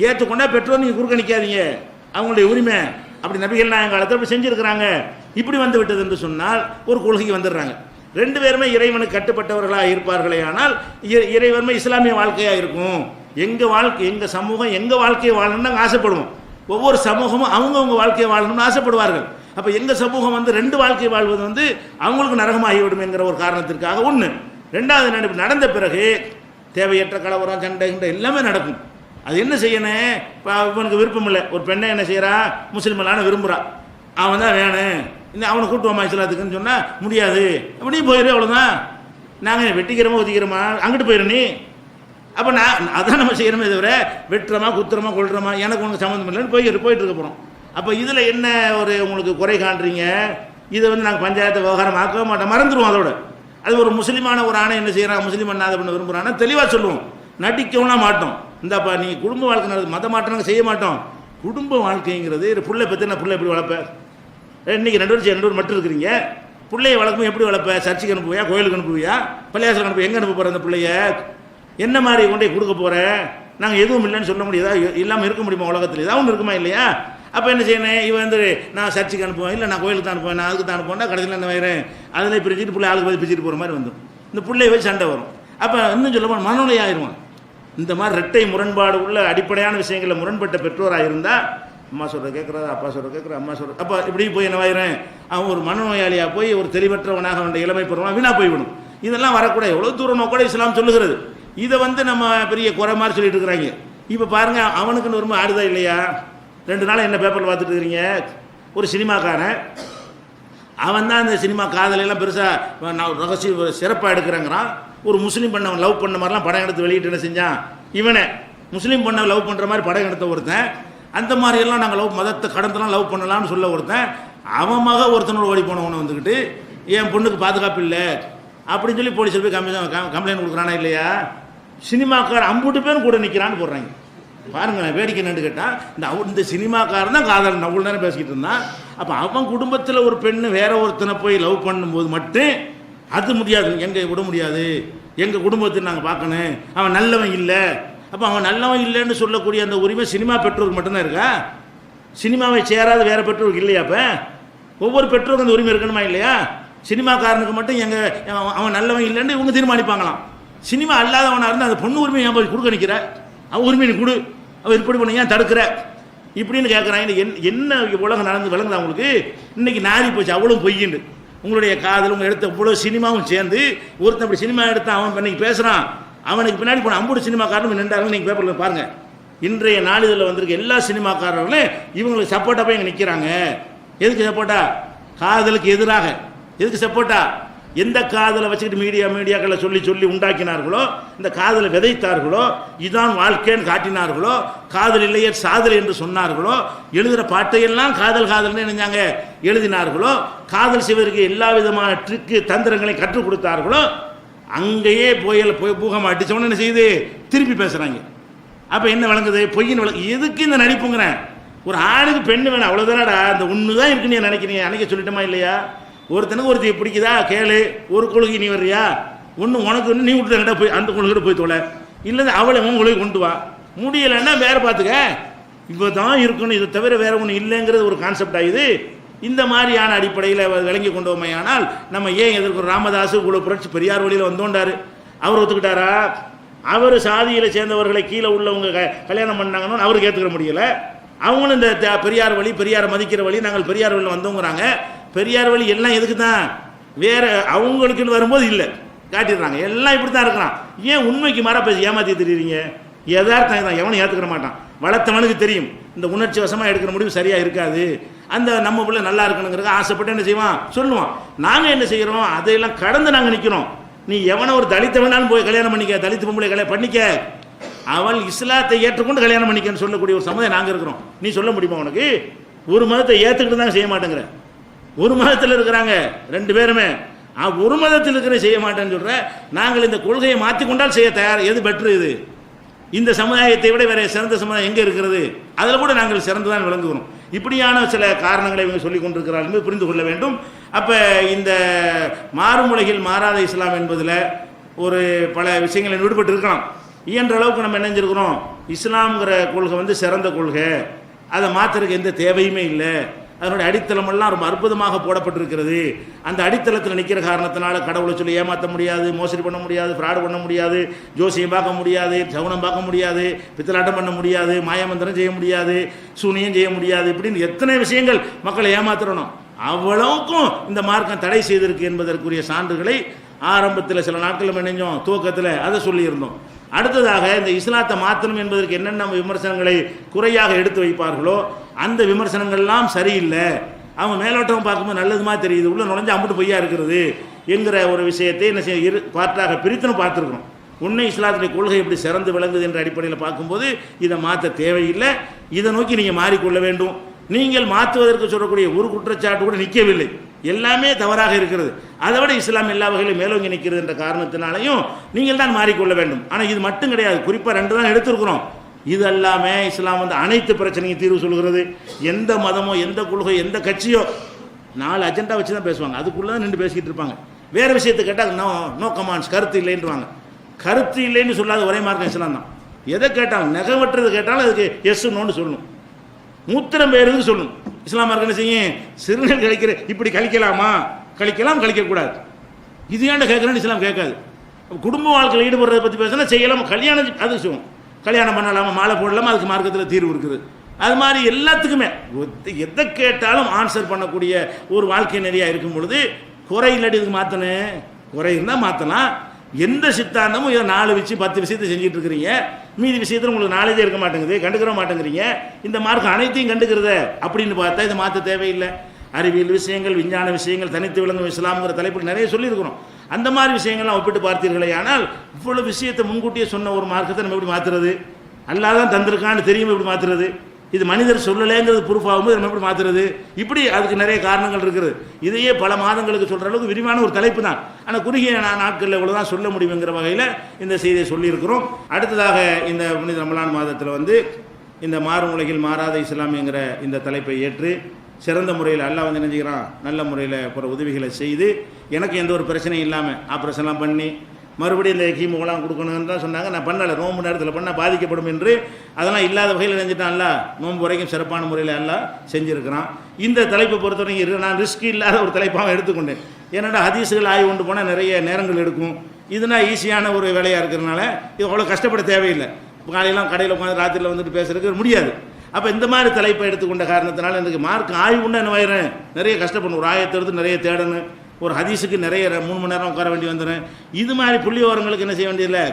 Speaker 1: ஏற்றுக்கொண்டா பெற்றோர் நீங்கள் குறுக்க நிற்காதீங்க, அவங்களுடைய உரிமை. அப்படி நபிகள் நாயகம் காலத்தில் அப்படி செஞ்சுருக்கிறாங்க. இப்படி வந்து விட்டது என்று சொன்னால் ஒரு கொள்கைக்கு வந்துடுறாங்க. 2 பேருமே இறைவனுக்கு கட்டுப்பட்டவர்களாக இருப்பார்களே ஆனால் இறைவன்மை இஸ்லாமிய வாழ்க்கையாக இருக்கும். எங்கள் சமூகம் எங்கள் வாழ்க்கையை வாழணும்னு நாங்கள் ஆசைப்படுவோம். ஒவ்வொரு சமூகமும் அவங்கவுங்க வாழ்க்கையை வாழணும்னு ஆசைப்படுவார்கள். அப்போ எங்கள் சமூகம் 2 வாழ்க்கை வாழ்வது அவங்களுக்கு நரகமாகிவிடும் என்கிற ஒரு காரணத்திற்காக ஒன்று. 2வது நடந்த பிறகு தேவையற்ற கலவரம் சண்டை எல்லாமே நடக்கும். அது என்ன செய்யணும், இப்போ இவனுக்கு விருப்பம் இல்லை, ஒரு பெண்ணை என்ன செய்கிறா, முஸ்லீமெல்லாம் விரும்புகிறான், அவன் தான் வேணும், இந்த அவனை கூட்டுவோமா இஸ்லாத்துக்குன்னு சொன்னால் முடியாது, அப்படியும் போயிடு, அவ்வளோதான். நாங்கள் வெட்டிக்கிறோமா ஒதுக்கிறோமா, அங்கிட்டு போயிடும் நீ. அப்போ அதான் நம்ம செய்கிறோமே தவிர வெட்டுறோமா குத்துறோமா கொள்றோமா எனக்கு ஒன்று சம்மந்தம் இல்லைன்னு போயிட்டு இருக்க போகிறோம். அப்போ இதில் என்ன உங்களுக்கு குறை காண்றீங்க? இதை நாங்கள் பஞ்சாயத்து விவகாரம் ஆக்க மாட்டோம், மறந்துடுவோம். அதோட அது ஒரு முஸ்லீமான ஒரு ஆணை என்ன செய்கிறான், முஸ்லீம் அண்ணாத பண்ண விரும்புகிறான்னா தெளிவாக சொல்லுவோம், நடிக்கவும் மாட்டோம். இந்தாப்பா நீ குடும்ப வாழ்க்கை நடக்குது, மத மாற்றம் செய்ய மாட்டோம். குடும்ப வாழ்க்கைங்கிறது பிள்ளை பற்றி நான் பிள்ளை எப்படி வளர்ப்பேன்? இன்றைக்கி 2 வருஷம் மட்டும் இருக்கிறீங்க, பிள்ளையை வளர்க்கும் எப்படி வளர்ப்பேன்? சர்ச்சுக்கு அனுப்புவியா, கோயிலுக்கு அனுப்புவியா, பள்ளியாசலுக்கு அனுப்புவியா, எங்கே அனுப்ப போகிற அந்த பிள்ளைய என்ன மாதிரி கொண்டே கொடுக்க போகிறேன்? நாங்கள் எதுவும் இல்லைன்னு சொல்ல முடியாதா? இல்லாமல் இருக்க முடியுமா உலகத்தில்? ஏதாவது ஒன்று இருக்குமா இல்லையா? அப்போ என்ன செய்யணும், இவன் நான் சர்ச்சுக்கு அனுப்புவேன், இல்லை நான் கோயிலுக்கு தான் அனுப்புவேன், நான் அதுக்கு தான் அனுப்புவேன், கடைசியில் என்ன வயிறேன் அதில் பிரிச்சுட்டு பிள்ளை ஆளுக்கு போய் பிரிச்சுட்டு போகிற மாதிரி வந்துடும். இந்த பிள்ளையை வச்சு சண்டை வரும். அப்போ இன்னும் சொல்ல போனால் மனநோய் ஆயிடுவான். இந்த மாதிரி இரட்டை முரண்பாடு உள்ள அடிப்படையான விஷயங்களில் முரண்பட்ட பெற்றோராக இருந்தால் அம்மா சொல்கிற கேட்குறாரு, அப்பா சொல்கிற கேட்குற, அம்மா சொல்கிற, அப்போ இப்படி போய் என்ன ஆயிரும், அவன் ஒரு மனநோயாளியாக போய் ஒரு தெளிவற்றவனாக அவன் இளமை பருவம் வீணாக போய்விடும். இதெல்லாம் வரக்கூடாது. எவ்வளோ தூரம் நோக்கோட இஸ்லாம் சொல்லுகிறது. இதை நம்ம பெரிய குறை மாதிரி சொல்லிட்டு இருக்கிறாங்க. இப்போ பாருங்கள், அவனுக்குன்னு வரும்போது ஆடுதா இல்லையா? 2 நாள் என்ன பேப்பரில் பார்த்துட்டு இருக்கிறீங்க, ஒரு சினிமாக்காரன் அவன் தான் அந்த சினிமா காதலெல்லாம் பெருசாக ரகசிய சிறப்பாக எடுக்கிறாங்கிறான். ஒரு முஸ்லீம் பண்ண லவ் பண்ண மாதிரிலாம் படம் எடுத்து வெளியிட்டு என்ன செஞ்சான், இவனை முஸ்லீம் பண்ண லவ் பண்ணுற மாதிரி படம் எடுத்த ஒருத்தன், அந்த மாதிரியெல்லாம் நாங்கள் மதத்தை கடந்தெல்லாம் லவ் பண்ணலாம்னு சொல்ல ஒருத்தன், அவன் ஒருத்தனோட ஓடி போனவனை வந்துக்கிட்டு என் பொண்ணுக்கு பாதுகாப்பு இல்லை அப்படின்னு சொல்லி போலீஸில் போய் கம்ப்ளைண்ட் கொடுக்குறானா இல்லையா? சினிமாக்காரன் 50 பேரும் கூட நிற்கிறான்னு போடுறாங்க. பாருங்களேன், வேடிக்கை என்னன்னு கேட்டால் இந்த சினிமாக்காரன் தான் காதலன் அவ்வளோ நேரம் பேசிக்கிட்டு இருந்தான். அப்போ அவன் குடும்பத்தில் ஒரு பெண்ணு வேற ஒருத்தனை போய் லவ் பண்ணும்போது மட்டும் அது முடியாது, எங்கே விட முடியாது, எங்கள் குடும்பத்தை நாங்கள் பார்க்கணும், அவன் நல்லவன் இல்லை. அப்போ அவன் நல்லவன் இல்லைன்னு சொல்லக்கூடிய அந்த உரிமை சினிமா பெற்றோருக்கு மட்டும்தான் இருக்கா? சினிமாவை சேராத வேற பெற்றோருக்கு இல்லையா? அப்போ ஒவ்வொரு பெற்றோருக்கும் அந்த உரிமை இருக்கணுமா இல்லையா? சினிமாக்காரனுக்கு மட்டும் அவன் நல்லவன் இல்லைன்னு இவங்க தீர்மானிப்பாங்களாம்.
Speaker 2: சினிமா அல்லாதவனாக இருந்து அந்த பொண்ணு உரிமையை ஏன் போய் கொடுக்க நிற்கிற, அவன் உரிமையை நீ கொடு, அவன் இப்படி பண்ண ஏன் தடுக்கிற இப்படின்னு கேட்குறாங்க. என்ன உலகம் நடந்து விளங்குது அவங்களுக்கு? இன்னைக்கு நாரி போச்சு, அவ்வளோ பொய்யிண்டு. உங்களுடைய காதல் உங்கள் எடுத்த இவ்வளோ சினிமாவும் சேர்ந்து ஒருத்தன் அப்படி சினிமா எடுத்தான் அவன் இன்னைக்கு பேசுகிறான், அவனுக்கு பின்னாடி போன அம்புடு சினிமாக்காரனும் நின்றார்கள். நீங்கள் பேப்பரில் பாருங்கள், இன்றைய நாளிதழில் வந்திருக்க எல்லா சினிமாக்காரர்களும் இவங்களுக்கு சப்போர்ட்டாக போய் இங்கே நிற்கிறாங்க. எதுக்கு சப்போர்ட்டா? காதலுக்கு எதிராக. எதுக்கு சப்போர்ட்டா? எந்த காதலை வச்சுக்கிட்டு மீடியாக்களை சொல்லி உண்டாக்கினார்களோ, இந்த காதலை விதைத்தார்களோ, இதான் வாழ்க்கைன்னு காட்டினார்களோ, காதல் இல்லையே சாதல் என்று சொன்னார்களோ, எழுதுகிற பாட்டையெல்லாம் காதல்னு நினைஞ்சாங்க எழுதினார்களோ, காதல் செய்வதற்கு எல்லா விதமான ட்ரிக்கு தந்திரங்களை கற்றுக் கொடுத்தார்களோ, அங்கேயே போய் பூகமாக அடித்தவொன்னு என்ன செய்யுது, திருப்பி பேசுகிறாங்க. அப்போ என்ன விளங்குது? பொய்யின் விளங்கு. எதுக்கு இந்த நடிப்புங்கிறேன்? ஒரு ஆணுக்கு பெண்ணு வேணும், அவ்வளோதானடா. அந்த ஒன்று தான் இருக்குன்னு நினைக்கிறீங்க. அன்னைக்கு சொல்லிட்டோமா இல்லையா? ஒருத்தனுக்கு ஒருத்தி பிடிக்குதா கேளு, ஒரு கொள்கை நீ வர்றியா, ஒன்று உனக்கு ஒன்று நீ விட்டுக்கிட்ட போய் அந்த கொள்கைகிட்ட போய் தொலை, இல்லை அவளை உன் கொள்கை கொண்டு வா, முடியலைன்னா வேற பார்த்துக்க. இப்போ தான் இருக்கணும், இதை தவிர வேற ஒன்று இல்லைங்கிறது ஒரு கான்செப்ட் ஆகுது. இந்த மாதிரியான அடிப்படையில் விளங்கி கொண்டோமையானால் நம்ம ஏன் எதிர்க்கிறோம்? ராமதாஸ் இவ்வளோ புரட்சி பெரியார் வழியில் வந்தோண்டாரு, அவர் ஒத்துக்கிட்டாரா? அவர் சாதியில் சேர்ந்தவர்களை கீழே உள்ளவங்க கல்யாணம் பண்ணாங்கன்னு அவருக்கு ஏற்றுக்க முடியலை. அவங்களும் இந்த பெரியார் வழி, பெரியாரை மதிக்கிற வழி, நாங்கள் பெரியார் வழியில் வந்தோங்கிறாங்க. பெரியார் வழி எல்லாம் எதுக்கு தான்? வேற அவங்களுக்குன்னு வரும்போது இல்லை காட்டிடுறாங்க. எல்லாம் இப்படி தான் இருக்கிறான். ஏன் உண்மைக்கு மாற பேசி ஏமாற்றி தெரியுறீங்க? யதார்த்தம் தான், எவனும் ஏற்றுக்கிற மாட்டான். வளர்த்தவனுக்கு தெரியும் இந்த உணர்ச்சி வசமாக எடுக்கிற முடிவு சரியாக இருக்காது. அந்த நம்ம பிள்ளை நல்லா இருக்கணுங்கிறத ஆசைப்பட்டு என்ன செய்வான், சொல்லுவான். நாங்கள் என்ன செய்கிறோம்? அதையெல்லாம் கடந்து நாங்கள் நிற்கிறோம். நீ எவனை ஒரு தலித்த வேணாலும் போய் கல்யாணம் பண்ணிக்க, தலித்து பொம்பளை கல்யாணம் பண்ணிக்க, அவள் இஸ்லாத்தை ஏற்றுக்கொண்டு கல்யாணம் பண்ணிக்கன்னு சொல்லக்கூடிய ஒரு சமுதாயம் நாங்கள் இருக்கிறோம். நீ சொல்ல முடியுமா? உனக்கு ஒரு மதத்தை ஏற்றுக்கிட்டு தான் செய்ய மாட்டேங்கிற. ஒரு மதத்தில் இருக்கிறாங்க ரெண்டு பேருமே, ஒரு மதத்தில் இருக்கிற செய்ய மாட்டேன்னு சொல்கிற. நாங்கள் இந்த கொள்கையை மாற்றிக்கொண்டால் செய்ய தயார். எது பெட்ரு? இது இந்த சமுதாயத்தை விட வேற சிறந்த சமுதாயம் எங்கே இருக்கிறது? அதில் கூட நாங்கள் சிறந்துதான் விளங்குகிறோம். இப்படியான சில காரணங்களை இவங்க சொல்லிக் கொண்டிருக்கிறார்கள் என்பது புரிந்து கொள்ள வேண்டும். அப்போ இந்த மாறும் உலகில் மாறாத இஸ்லாம் என்பதில் ஒரு பல விஷயங்களை ஈடுபட்டு இருக்கலாம். இயன்ற அளவுக்கு நம்ம நினைஞ்சிருக்கிறோம், இஸ்லாம்ங்கிற கொள்கை சிறந்த கொள்கை, அதை மாற்றுறதுக்கு எந்த தேவையுமே இல்லை, அதனுடைய அடித்தளமெல்லாம் ரொம்ப அற்புதமாக போடப்பட்டிருக்கிறது. அந்த அடித்தளத்தில் நிற்கிற காரணத்தினால கடவுளை சொல்லி ஏமாற்ற முடியாது, மோசடி பண்ண முடியாது, ஃப்ராடு பண்ண முடியாது, ஜோசியம் பார்க்க முடியாது, சவுனம் பார்க்க முடியாது, பித்தலாட்டம் பண்ண முடியாது, மாயமந்திரம் செய்ய முடியாது, சூனியம் செய்ய முடியாது, இப்படின்னு எத்தனை விஷயங்கள் மக்களை ஏமாத்துறணும். அவ்வளவுக்கும் இந்த மார்க்கம் தடை செய்திருக்கு என்பதற்குரிய சான்றுகளை ஆரம்பத்தில் சில நாட்கள் நினைஞ்சோம், துவக்கத்தில் அதை சொல்லியிருந்தோம். அடுத்ததாக இந்த இஸ்லாத்தை மாற்றணும் என்பதற்கு என்னென்ன விமர்சனங்களை குறையாக எடுத்து வைப்பார்களோ அந்த விமர்சனங்கள்லாம் சரியில்லை, அவங்க மேலோட்டம் பார்க்கும்போது நல்லதுமா தெரியுது, உள்ள நுழைஞ்சு அம்பிட்டு பொய்யா இருக்கிறது என்கிற ஒரு விஷயத்தை என்ன செய்ய பாட்டாக பிரித்துன்னு பார்த்துருக்கோம். உண்மை இஸ்லாத்துடைய கொள்கை எப்படி சிறந்து விளங்குது என்ற அடிப்படையில் பார்க்கும்போது இதை மாற்ற தேவையில்லை, இதை நோக்கி நீங்கள் மாறிக்கொள்ள வேண்டும். நீங்கள் மாற்றுவதற்கு சொல்லக்கூடிய ஒரு குற்றச்சாட்டு கூட நிற்கவில்லை, எல்லாமே தவறாக இருக்கிறது. அதை விட இஸ்லாம் எல்லா வகையிலும் மேலோங்கி நிற்கிறது என்ற காரணத்தினாலையும் நீங்கள் தான் மாறிக்கொள்ள வேண்டும். ஆனால் இது மட்டும் கிடையாது, குறிப்பாக 2 தான் எடுத்திருக்கிறோம். இது எல்லாமே இஸ்லாம் அனைத்து பிரச்சனையும் தீர்வு சொல்கிறது. எந்த மதமோ எந்த கொள்கை எந்த கட்சியோ 4 அஜெண்டா வச்சு தான் பேசுவாங்க, அதுக்குள்ளே தான் நின்று பேசிக்கிட்டு இருப்பாங்க. வேறு விஷயத்தை கேட்டால் நோ கமாண்ட்ஸ், கருத்து இல்லைன்றுவாங்க. கருத்து இல்லைன்னு சொல்லாத ஒரே மார்க்கம் இஸ்லாம் தான். எதை கேட்டாலும் நெகவற்றது கேட்டாலும் அதுக்கு எஸ் நோன்னு சொல்லணும், மூத்திரம் பெயருக்கு சொல்லணும். இஸ்லாம் மார்க்கம் என்ன செய்யும்? சிறுநீர் கழிக்கிற இப்படி கழிக்கலாமா? கழிக்கலாம், கழிக்கக்கூடாது. இது ஏன்டா கேட்குறேன்னு இஸ்லாம் கேட்காது. குடும்ப வாழ்க்கையில் ஈடுபடுறதை பற்றி பேசினா செய்யலாம், கல்யாணம் அது செய்வோம், கல்யாணம் பண்ணலாமா, மாலை போடலாமா, அதுக்கு மார்க்கத்தில் தீர்வு இருக்குது. அது மாதிரி எல்லாத்துக்குமே எதை கேட்டாலும் ஆன்சர் பண்ணக்கூடிய ஒரு வாழ்க்கை நெறியாக இருக்கும் பொழுது குறை இல்லாட்டி இதுக்கு மாற்றணும், குறை இருந்தால் மாற்றலாம். எந்த சித்தாந்தமும் இதை 4 விஷயம் 10 விஷயத்தை செஞ்சுட்டு இருக்கிறீங்க, மீதி விஷயத்தில் உங்களுக்கு நாலேஜே இருக்க மாட்டேங்குது, கண்டுக்கிற மாட்டேங்கிறீங்க. இந்த மார்க்கம் அனைத்தையும் கண்டுக்கிறத அப்படின்னு பார்த்தா இதை மாற்ற தேவையில்லை. அறிவியல் விஷயங்கள், விஞ்ஞான விஷயங்கள், தனித்து விளங்கும் இஸ்லாம்ங்கிற தலைப்பில் நிறைய சொல்லியிருக்கிறோம். அந்த மாதிரி விஷயங்கள்லாம் ஒப்பிட்டு பார்த்தீர்களே ஆனால் இவ்வளோ விஷயத்தை முன்கூட்டியே சொன்ன ஒரு மார்க்கத்தை நம்ம எப்படி மாற்றுறது? அல்லாதான் தந்திருக்கான்னு தெரியும் எப்படி மாற்றுறது? இது மனிதர் சொல்லலைங்கிறது ப்ரூஃப் ஆகும்போது நம்ம எப்படி மாற்றுறது? இப்படி அதுக்கு நிறைய காரணங்கள் இருக்குது. இதையே பல மாதங்களுக்கு சொல்கிற அளவுக்கு விரிவான ஒரு தலைப்பு தான். ஆனால் குறுகிய நாட்களில் இவ்வளோ தான் சொல்ல முடியுங்கிற வகையில் இந்த செய்தியை சொல்லியிருக்கிறோம். அடுத்ததாக இந்த புனித ரமலான் மாதத்தில் இந்த மாறும் உலகில் மாறாத இஸ்லாமியங்கிற இந்த தலைப்பை ஏற்று சிறந்த முறையில் அல்லாஹ் என்ன செஞ்சுக்கிறான், நல்ல முறையில் பிற உதவிகளை செய்து எனக்கு எந்த ஒரு பிரச்சனையும் இல்லாமல் ஆப்ரேஷன்லாம் பண்ணி மறுபடியும் இந்த கீமோலாம் கொடுக்கணும்னு தான் சொன்னாங்க. நான் பண்ணலை, நோன்பு நேரத்தில் பண்ணால் பாதிக்கப்படும் என்று. அதெல்லாம் இல்லாத வகையில் நினைஞ்சிட்டான்ல, நோன்பு வரைக்கும் சிறப்பான முறையில் எல்லாம் செஞ்சுருக்கிறான். இந்த தலைப்பை பொறுத்தவரைக்கும் நான் ரிஸ்க் இல்லாத ஒரு தலைப்பாக எடுத்துக்கொண்டேன். ஏன்னா ஹதீஸுகள் ஆய்வு கொண்டு போனால் நிறைய நேரங்கள் எடுக்கும். இதுனா ஈஸியான ஒரு வேலையாக இருக்கிறதுனால இது அவ்வளோ கஷ்டப்பட தேவையில்லை. காலையெல்லாம் கடையில் உட்காந்து ராத்திரியில் வந்துட்டு பேசுறதுக்கு முடியாது. அப்போ இந்த மாதிரி தலைப்பை எடுத்துக்கொண்ட காரணத்தினால எனக்கு மார்க் ஆய்வுன்னா என்ன ஆயிரும், நிறைய கஷ்டப்படணும். ஒரு ஆயத்தை எடுத்து நிறைய தேடணும், ஒரு ஹதீஸுக்கு நிறைய 3 மணி நேரம் உட்கார வேண்டி வந்துடும். இது மாதிரி புள்ளி விவரங்களுக்கு என்ன செய்ய வேண்டியதில்லை,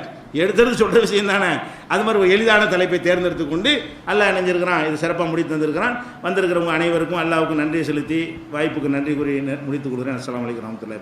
Speaker 2: எடுத்துறது சொல்கிற விஷயம் தானே. அது மாதிரி ஒரு எளிதான தலைப்பை தேர்ந்தெடுத்து கொண்டு அல்லாஹ் இணைஞ்சிருக்கிறான், இது சிறப்பாக முடித்து தந்திருக்கிறான். வந்திருக்கிறவங்க அனைவருக்கும் அல்லாஹ்வுக்கு நன்றி செலுத்தி வாய்ப்புக்கு நன்றி கூறி முடித்துக் கொடுக்குறேன். அஸ்ஸலாமு அலைக்கும் வரஹ்மத்துல்லாஹி.